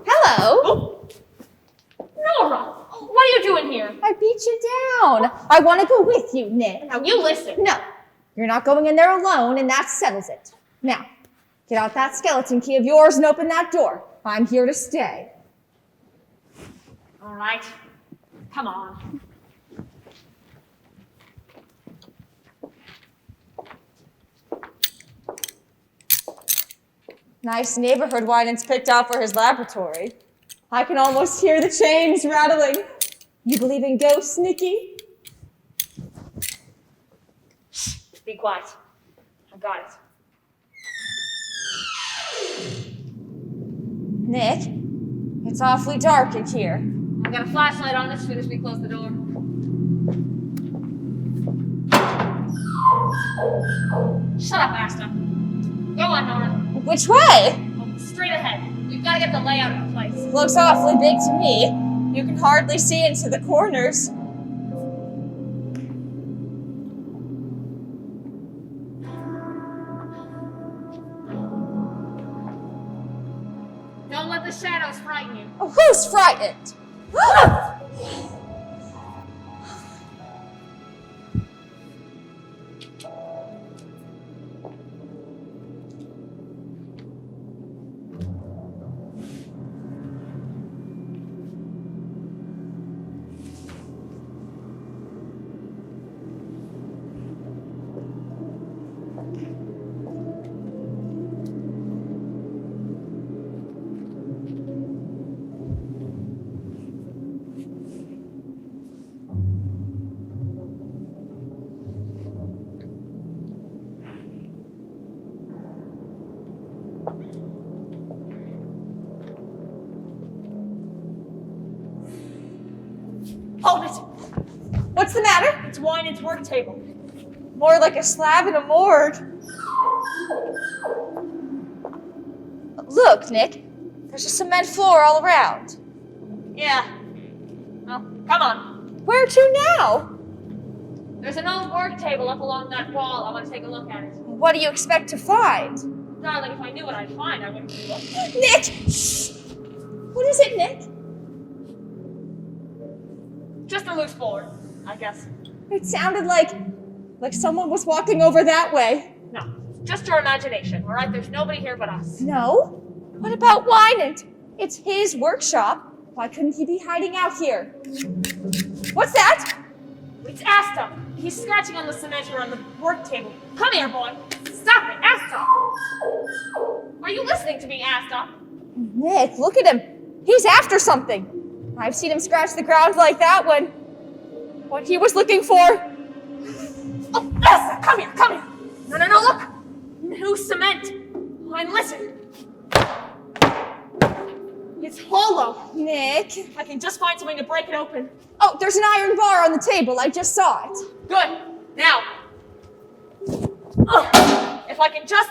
Speaker 7: Hello. Nora, what are you doing here?
Speaker 9: I beat you down. I want to go with you, Nick.
Speaker 7: Now you listen.
Speaker 9: No, you're not going in there alone, and that settles it. Now, get out that skeleton key of yours and open that door. I'm here to stay.
Speaker 7: All right. Come on.
Speaker 9: Nice neighborhood Wynant's picked out for his laboratory. I can almost hear the chains rattling. You believe in ghosts, Nikki?
Speaker 7: Be quiet. I got it.
Speaker 9: Nick, it's awfully dark in here.
Speaker 7: I've got a flashlight on as soon as we close the door. Shut up, Asta. Go on, Nora.
Speaker 9: Which way?
Speaker 7: Oh, straight ahead. We've got to get the layout of the place.
Speaker 9: Looks awfully big to me. You can hardly see into the corners.
Speaker 7: Don't let the shadows frighten you.
Speaker 9: Oh, who's frightened? Hold it! What's the matter? It's Wynant's work table. More like a slab in a morgue. Look, Nick. There's a cement floor all around.
Speaker 7: Yeah. Well, come on.
Speaker 9: Where to now?
Speaker 7: There's an old work table up along that wall. I want to take a look at it.
Speaker 9: What do you expect to find?
Speaker 7: Darling, if I knew what I'd find, I wouldn't be looking.
Speaker 9: Nick! Shh! What is it, Nick?
Speaker 7: Just a loose board, I guess.
Speaker 9: It sounded like someone was walking over that way.
Speaker 7: No, just your imagination, all right? There's nobody here but us.
Speaker 9: No? What about Wynant? It's his workshop. Why couldn't he be hiding out here? What's that?
Speaker 7: It's Asta. He's scratching on the cement here on the work table. Come here, boy. Stop it, Asta. Are you listening to me, Asta?
Speaker 9: Nick, look at him. He's after something. I've seen him scratch the ground like that when what he was looking for.
Speaker 7: Oh, Asta, come here, come here. No, look. New cement. And listen. It's hollow.
Speaker 9: Nick.
Speaker 7: I can just find something to break it open.
Speaker 9: Oh, there's an iron bar on the table. I just saw it.
Speaker 7: Good. Now. If I can just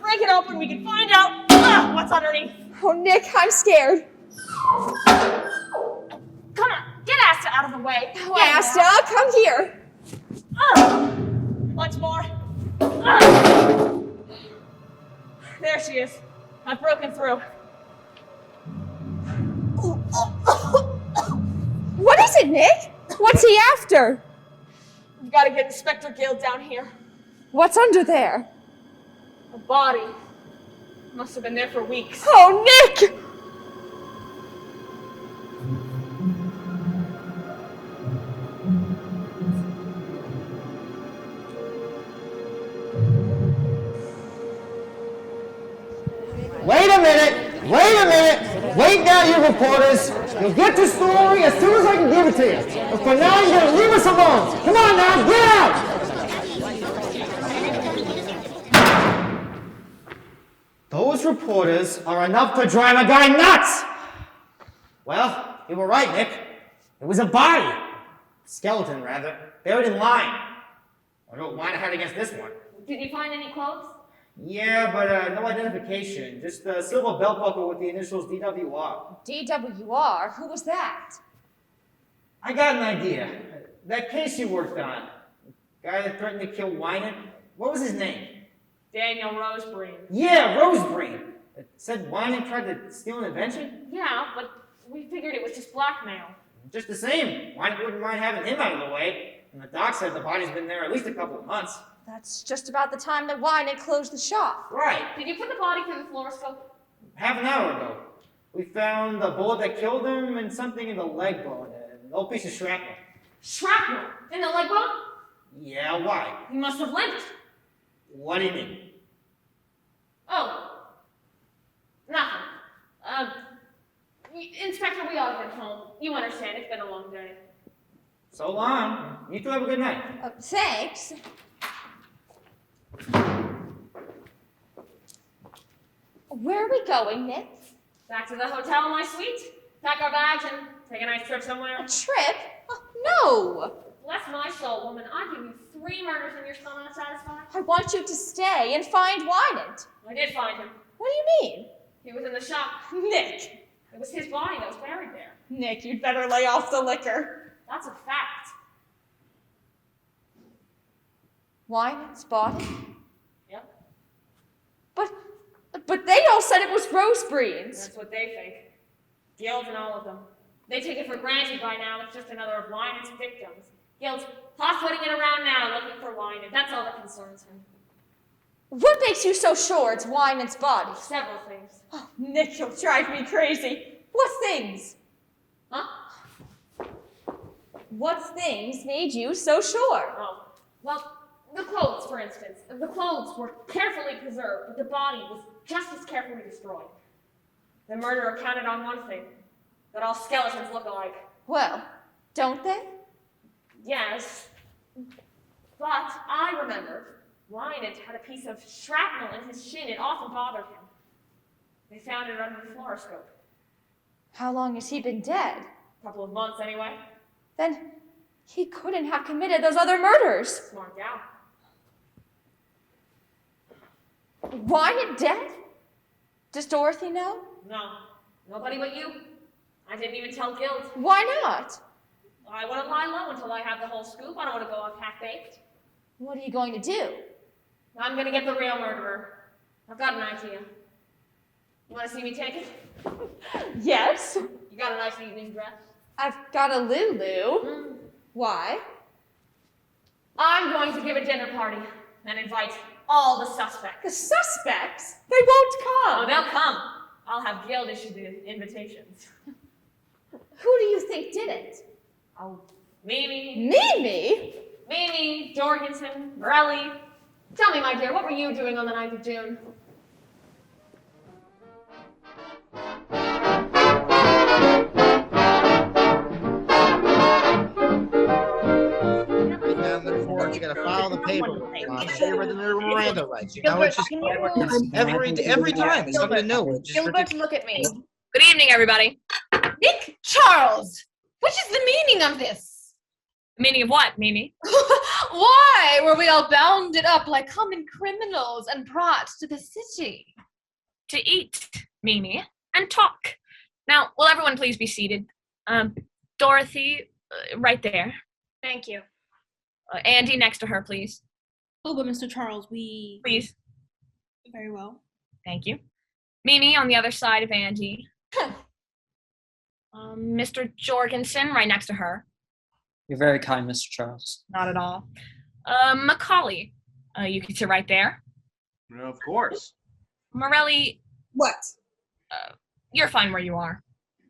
Speaker 7: break it open, we can find out what's underneath.
Speaker 9: Oh, Nick, I'm scared.
Speaker 7: Come on, get Asta out of the way.
Speaker 9: Oh, Asta, come here.
Speaker 7: Once more. There she is. I've broken through.
Speaker 9: What is it, Nick? What's he after?
Speaker 7: We've got to get Inspector Gill down here.
Speaker 9: What's under there?
Speaker 7: A body. Must have been there for weeks.
Speaker 9: Oh, Nick!
Speaker 15: Wait a minute! Wait a minute! Wait now, you reporters! You'll get the story as soon as I can give it to you. But for now, you're gonna leave us alone. Come on now, get out! Those reporters are enough to drive a guy nuts! Well, you were right, Nick. It was a body. Skeleton, rather. Buried in lime. I don't know why I had against this one.
Speaker 7: Did you find any clothes?
Speaker 15: Yeah, but no identification. Just a silver belt buckle with the initials DWR.
Speaker 9: DWR? Who was that?
Speaker 15: I got an idea. That case you worked on. Guy that threatened to kill Wynant. What was his name?
Speaker 7: Daniel Rosebreen.
Speaker 15: Yeah, Rosebreen. It said Wynant tried to steal an invention?
Speaker 7: Yeah, but we figured it was just blackmail.
Speaker 15: Just the same. Wynant wouldn't mind having him out of the way. And the doc said the body's been there at least a couple of months.
Speaker 9: That's just about the time that Wynant closed the shop.
Speaker 15: Right.
Speaker 7: Did you put the body through the fluoroscope?
Speaker 15: Half an hour ago. We found the bullet that killed him and something in the leg bone. An old piece of shrapnel.
Speaker 7: Shrapnel? In the leg bone?
Speaker 15: Yeah, why?
Speaker 7: He must have limped.
Speaker 15: What do you mean?
Speaker 7: Oh. Nothing. Inspector, we ought to get home. You understand, it's been a long day.
Speaker 15: So long. You two have a good night.
Speaker 9: Thanks. Where are we going, Nick?
Speaker 7: Back to the hotel in my suite. Pack our bags and take a nice trip somewhere.
Speaker 9: A trip? Oh, no.
Speaker 7: Bless my soul, woman. I'd give you 3 murders and you're still not satisfied.
Speaker 9: I want you to stay and find Wynant.
Speaker 7: I did find him.
Speaker 9: What do you mean?
Speaker 7: He was in the shop.
Speaker 9: Nick.
Speaker 7: It was his body that was buried there.
Speaker 9: Nick, you'd better lay off the liquor.
Speaker 7: That's a fact.
Speaker 9: Wynant's body?
Speaker 7: Yep.
Speaker 9: But they all said it was Rosebreen's.
Speaker 7: That's what they think. Gil's and all of them. They take it for granted by now it's just another of Wynant's victims. Gil's hot-footing it around now looking for Wynant. That's all that concerns him.
Speaker 9: What makes you so sure it's Wynant's body?
Speaker 7: Several things.
Speaker 9: Oh, Nick, you'll drive me crazy. What things?
Speaker 7: Huh?
Speaker 9: What things made you so sure?
Speaker 7: Oh, well, the clothes, for instance. The clothes were carefully preserved, but the body was just as carefully destroyed. The murderer counted on one thing, that all skeletons look alike.
Speaker 9: Well, don't they?
Speaker 7: Yes, but I remembered Wynant had a piece of shrapnel in his shin. It often bothered him. They found it under the fluoroscope.
Speaker 9: How long has he been dead?
Speaker 7: A couple of months, anyway.
Speaker 9: Then he couldn't have committed those other murders.
Speaker 7: Smart gal.
Speaker 9: Wynant dead? Does Dorothy know?
Speaker 7: No, nobody but you. I didn't even tell Gil.
Speaker 9: Why not?
Speaker 7: I want to lie low until I have the whole scoop. I don't want to go off half-baked.
Speaker 9: What are you going to do?
Speaker 7: I'm going to get the real murderer. I've got an idea. You want to see me take it?
Speaker 9: Yes.
Speaker 7: You got a nice evening dress?
Speaker 9: I've got a Lulu. Why?
Speaker 7: I'm going to give a dinner party and invite all the suspects.
Speaker 9: The suspects? They won't come.
Speaker 7: Oh, they'll come. I'll have Gil issue the invitations.
Speaker 9: Who do you think did it?
Speaker 7: Oh, Mimi.
Speaker 9: Mimi,
Speaker 7: Jorgensen, Morelli. Tell me, my dear, what were you doing on the 9th of June?
Speaker 19: You gotta file the paperwork. I'm sure you're within your Miranda rights. You know, it's just every time it's something new.
Speaker 7: Gilbert, look at me.
Speaker 16: Good evening, everybody.
Speaker 9: Nick Charles, what is the meaning of this?
Speaker 16: Meaning of what, Mimi?
Speaker 9: Why were we all bounded up like common criminals and brought to the city?
Speaker 16: To eat, Mimi, and talk. Now, will everyone please be seated? Dorothy, right there.
Speaker 7: Thank you.
Speaker 16: Andy next to her, please.
Speaker 17: Oh, but Mr. Charles, we...
Speaker 16: Please.
Speaker 17: Very well.
Speaker 16: Thank you. Mimi on the other side of Andy. Mr. Jorgensen right next to her.
Speaker 20: You're very kind, Mr. Charles.
Speaker 16: Not at all. Macaulay, you can sit right there.
Speaker 19: Of course.
Speaker 16: Morelli,
Speaker 21: What?
Speaker 16: you're fine where you are.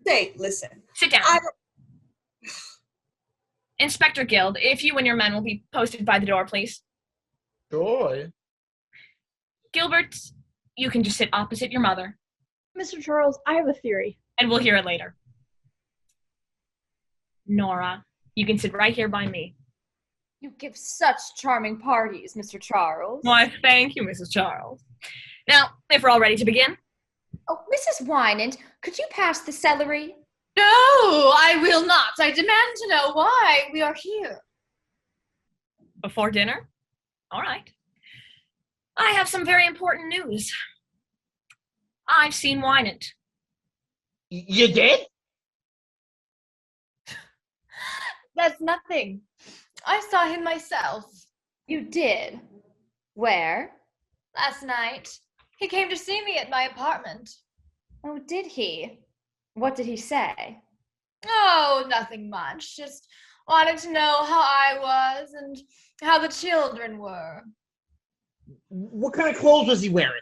Speaker 21: Say, listen.
Speaker 16: Sit down. Inspector Guild, if you and your men will be posted by the door, please.
Speaker 19: Sure.
Speaker 16: Gilbert, you can just sit opposite your mother.
Speaker 18: Mr. Charles, I have a theory.
Speaker 16: And we'll hear it later. Nora, you can sit right here by me.
Speaker 9: You give such charming parties, Mr. Charles.
Speaker 16: Why, thank you, Mrs. Charles. Now, if we're all ready to begin.
Speaker 9: Oh, Mrs. Wynant, could you pass the celery? No, I will not. I demand to know why we are here.
Speaker 16: Before dinner? All right. I have some very important news. I've seen Wynant.
Speaker 19: You did?
Speaker 9: That's nothing. I saw him myself. You did? Where? Last night. He came to see me at my apartment. Oh, did he? What did he say? Oh, nothing much. Just wanted to know how I was and how the children were.
Speaker 19: What kind of clothes was he wearing?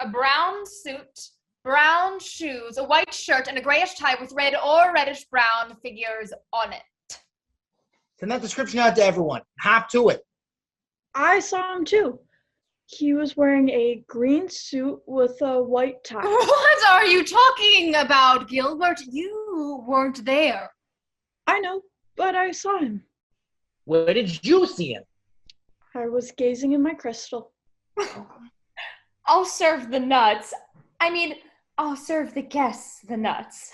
Speaker 9: A brown suit, brown shoes, a white shirt, and a grayish tie with red or reddish-brown figures on it.
Speaker 19: Send that description out to everyone. Hop to it.
Speaker 18: I saw him too. He was wearing a green suit with a white tie.
Speaker 9: What are you talking about, Gilbert? You weren't there.
Speaker 18: I know, but I saw him.
Speaker 19: Where did you see him?
Speaker 18: I was gazing in my crystal.
Speaker 9: I'll serve the nuts. I'll serve the guests the nuts.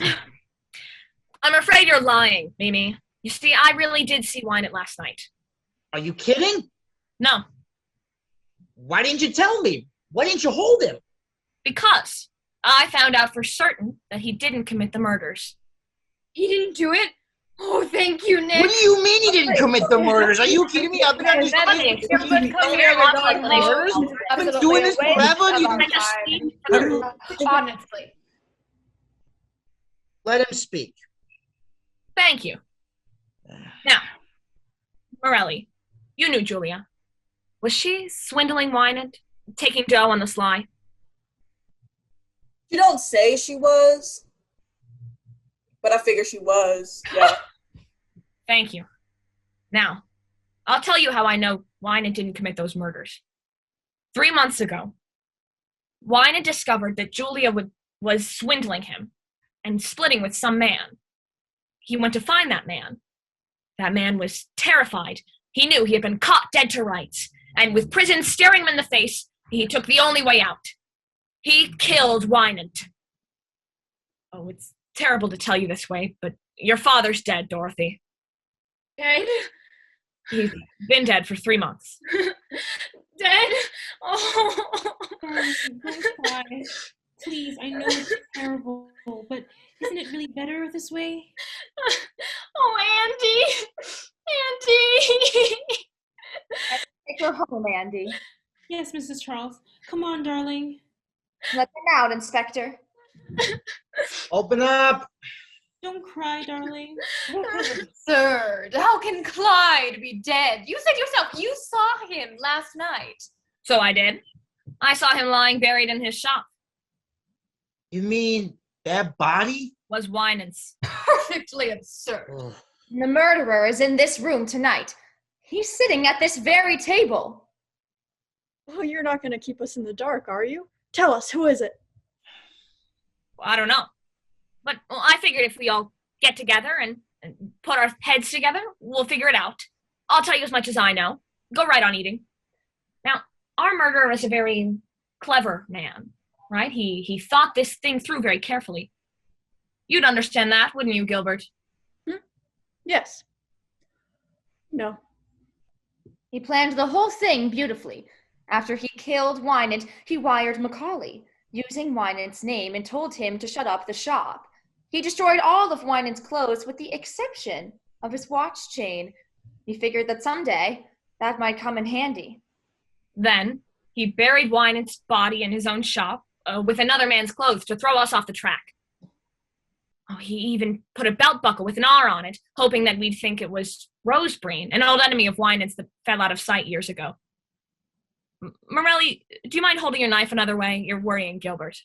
Speaker 16: I'm afraid you're lying, Mimi. You see, I really did see Wynant last night.
Speaker 19: Are you kidding?
Speaker 16: No.
Speaker 19: Why didn't you tell me? Why didn't you hold him?
Speaker 16: Because I found out for certain that he didn't commit the murders.
Speaker 9: He didn't do it? Oh, thank you, Nick.
Speaker 19: What do you mean he didn't commit the murders? Are you kidding me? I've been on this
Speaker 16: I've
Speaker 19: been doing this forever.
Speaker 9: Honestly.
Speaker 19: Let him speak.
Speaker 16: Thank you. Now, Morelli, you knew Julia. Was she swindling Wynant, taking dough on the sly?
Speaker 21: You don't say she was, but I figure she was, yeah.
Speaker 16: Thank you. Now, I'll tell you how I know Wynant didn't commit those murders. 3 months ago, Wynant discovered that Julia was swindling him and splitting with some man. He went to find that man. That man was terrified. He knew he had been caught dead to rights. And with prison staring him in the face, he took the only way out. He killed Wynant. Oh, it's terrible to tell you this way, but your father's dead, Dorothy.
Speaker 5: Dead?
Speaker 16: He's been dead for 3 months.
Speaker 5: Dead? Oh.
Speaker 17: Don't cry. Please, I know it's terrible, but isn't it really better this way?
Speaker 5: Oh, Andy! Andy!
Speaker 7: Take her home, Andy.
Speaker 17: Yes, Mrs. Charles. Come on, darling.
Speaker 7: Let them out, Inspector.
Speaker 19: Open up!
Speaker 17: Don't cry, darling.
Speaker 9: This is absurd. How can Clyde be dead? You said yourself you saw him last night.
Speaker 16: So I did. I saw him lying buried in his shop.
Speaker 19: You mean that body?
Speaker 16: Was Wynant's.
Speaker 9: Perfectly absurd.
Speaker 19: Ugh.
Speaker 7: The murderer is in this room tonight. He's sitting at this very table.
Speaker 18: Well, you're not going to keep us in the dark, are you? Tell us, who is it?
Speaker 16: Well, I don't know. But I figured if we all get together and put our heads together, we'll figure it out. I'll tell you as much as I know. Go right on eating. Now, our murderer is a very clever man, right? He thought this thing through very carefully. You'd understand that, wouldn't you, Gilbert?
Speaker 18: Yes. No.
Speaker 7: He planned the whole thing beautifully. After he killed Wynant, he wired Macaulay, using Wynant's name, and told him to shut up the shop. He destroyed all of Wynant's clothes with the exception of his watch chain. He figured that someday that might come in handy.
Speaker 16: Then he buried Wynant's body in his own shop with another man's clothes to throw us off the track. Oh, he even put a belt buckle with an R on it, hoping that we'd think it was Rosebreen, an old enemy of Wynant's that fell out of sight years ago. Morelli, do you mind holding your knife another way? You're worrying Gilbert.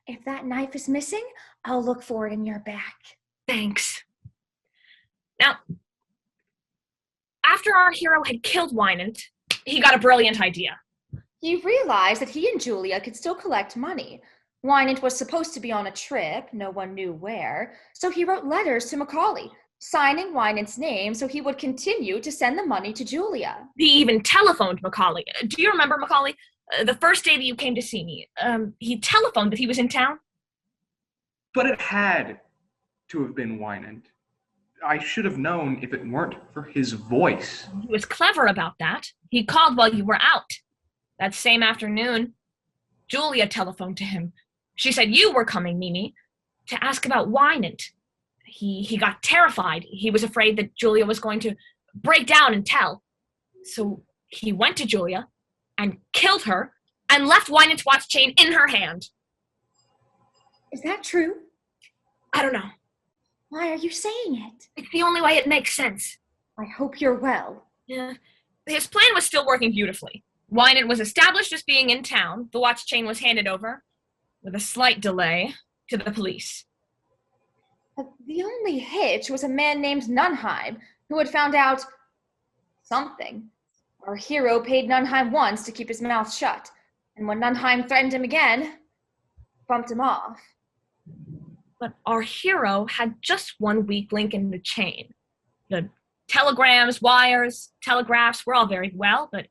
Speaker 7: If that knife is missing, I'll look for it in your back.
Speaker 16: Thanks. Now, after our hero had killed Wynant, he got a brilliant idea.
Speaker 7: He realized that he and Julia could still collect money. Wynant was supposed to be on a trip, no one knew where, so he wrote letters to Macaulay, signing Wynant's name so he would continue to send the money to Julia.
Speaker 16: He even telephoned Macaulay. Do you remember, Macaulay? The first day that you came to see me, he telephoned that he was in town.
Speaker 10: But it had to have been Wynant. I should have known if it weren't for his voice.
Speaker 16: He was clever about that. He called while you were out. That same afternoon, Julia telephoned to him. She said you were coming, Mimi, to ask about Wynant. He got terrified. He was afraid that Julia was going to break down and tell. So he went to Julia and killed her and left Wynant's watch chain in her hand.
Speaker 7: Is that true?
Speaker 16: I don't know.
Speaker 7: Why are you saying it?
Speaker 16: It's the only way it makes sense.
Speaker 7: I hope you're well.
Speaker 16: Yeah. His plan was still working beautifully. Wynant was established as being in town. The watch chain was handed over, with a slight delay, to the police.
Speaker 7: The only hitch was a man named Nunheim, who had found out something. Our hero paid Nunheim once to keep his mouth shut, and when Nunheim threatened him again, bumped him off.
Speaker 16: But our hero had just one weak link in the chain. The telegrams, wires, telegraphs were all very well, but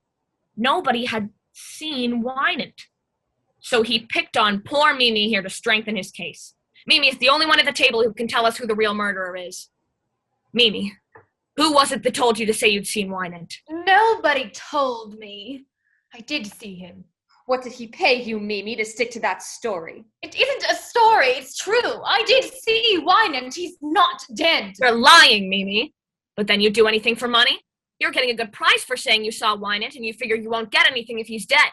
Speaker 16: nobody had seen Wynant. So he picked on poor Mimi here to strengthen his case. Mimi is the only one at the table who can tell us who the real murderer is. Mimi, who was it that told you to say you'd seen Wynant?
Speaker 9: Nobody told me. I did see him.
Speaker 7: What did he pay you, Mimi, to stick to that story?
Speaker 9: It isn't a story, it's true. I did see Wynant. He's not dead.
Speaker 16: You're lying, Mimi. But then you'd do anything for money? You're getting a good price for saying you saw Wynant, and you figure you won't get anything if he's dead.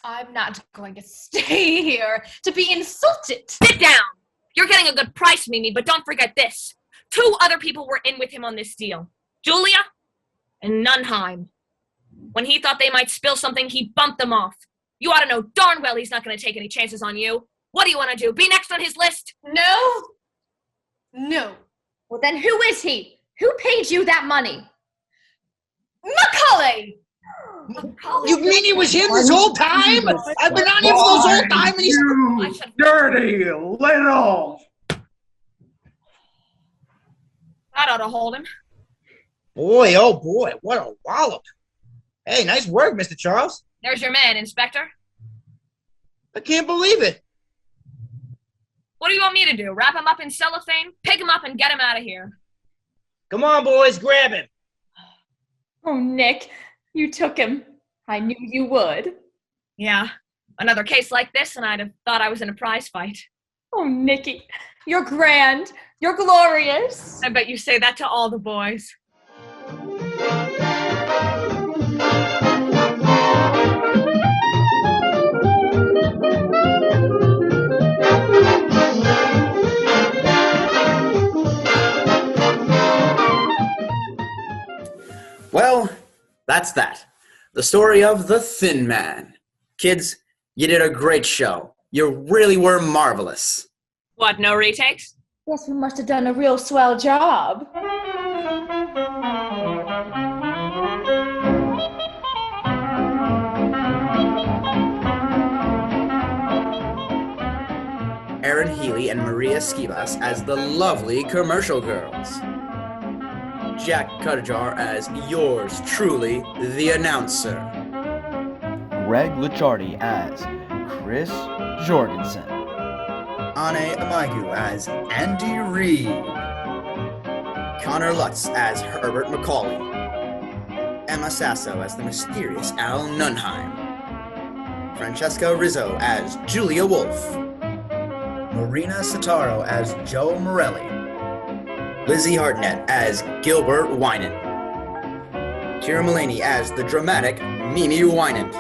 Speaker 9: I'm not going to stay here to be insulted.
Speaker 16: Sit down! You're getting a good price, Mimi, but don't forget this. 2 other people were in with him on this deal. Julia and Nunheim. When he thought they might spill something, he bumped them off. You ought to know darn well he's not going to take any chances on you. What do you want to do? Be next on his list?
Speaker 9: No. No.
Speaker 7: Well, then who is he? Who paid you that money?
Speaker 9: Macaulay!
Speaker 19: You mean it was him this whole time? I've been on him for this whole time and he's...
Speaker 10: You dirty little...
Speaker 16: That ought to hold him.
Speaker 19: Boy, oh boy, what a wallop. Hey, nice work, Mr. Charles.
Speaker 16: There's your man, Inspector.
Speaker 19: I can't believe it.
Speaker 16: What do you want me to do? Wrap him up in cellophane, pick him up, and get him out of here?
Speaker 19: Come on, boys, grab him.
Speaker 5: Oh, Nick, you took him. I knew you would.
Speaker 16: Yeah, another case like this, and I'd have thought I was in a prize fight.
Speaker 5: Oh, Nicky, you're grand. You're glorious.
Speaker 16: I bet you say that to all the boys.
Speaker 4: Well, that's that. The story of the Thin Man. Kids, you did a great show. You really were marvelous.
Speaker 16: What, no retakes?
Speaker 5: Yes, we must have done a real swell job.
Speaker 4: Erin Healy and Maria Skibas as the lovely commercial girls. Jack Cuttajar as yours truly, the announcer.
Speaker 2: Greg Licciardi as Chris Jorgensen.
Speaker 4: Ane Amaigu as Andy Reid. Conor Lutz as Herbert Macaulay. Emma Sasso as the mysterious Al Nunheim. Francesca Rizzo as Julia Wolf. Marina Setaro as Joe Morelli. Lizzie Hartnett as Gilbert Wynant. Kiera Mullany as the dramatic Mimi Wynant.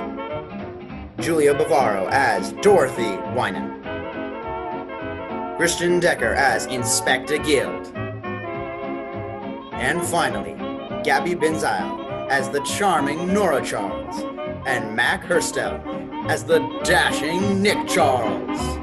Speaker 4: Julia Bavaro as Dorothy Wynant. Christian Decker as Inspector Guild. And finally, Gabby Bindseil as the charming Nora Charles. And Mack Hurstell as the dashing Nick Charles.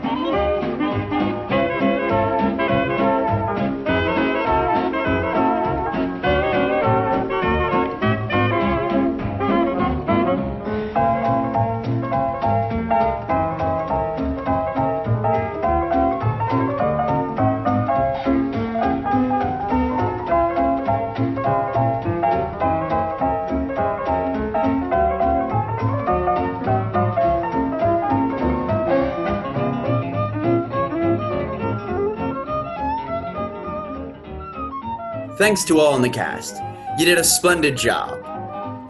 Speaker 4: Thanks to all in the cast. You did a splendid job.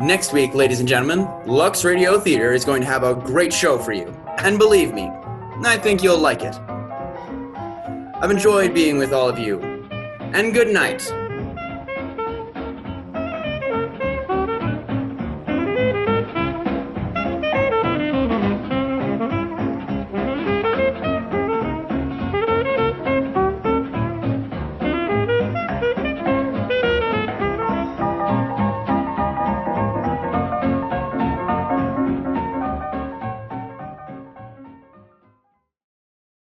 Speaker 4: Next week, ladies and gentlemen, Lux Radio Theater is going to have a great show for you. And believe me, I think you'll like it. I've enjoyed being with all of you. And good night.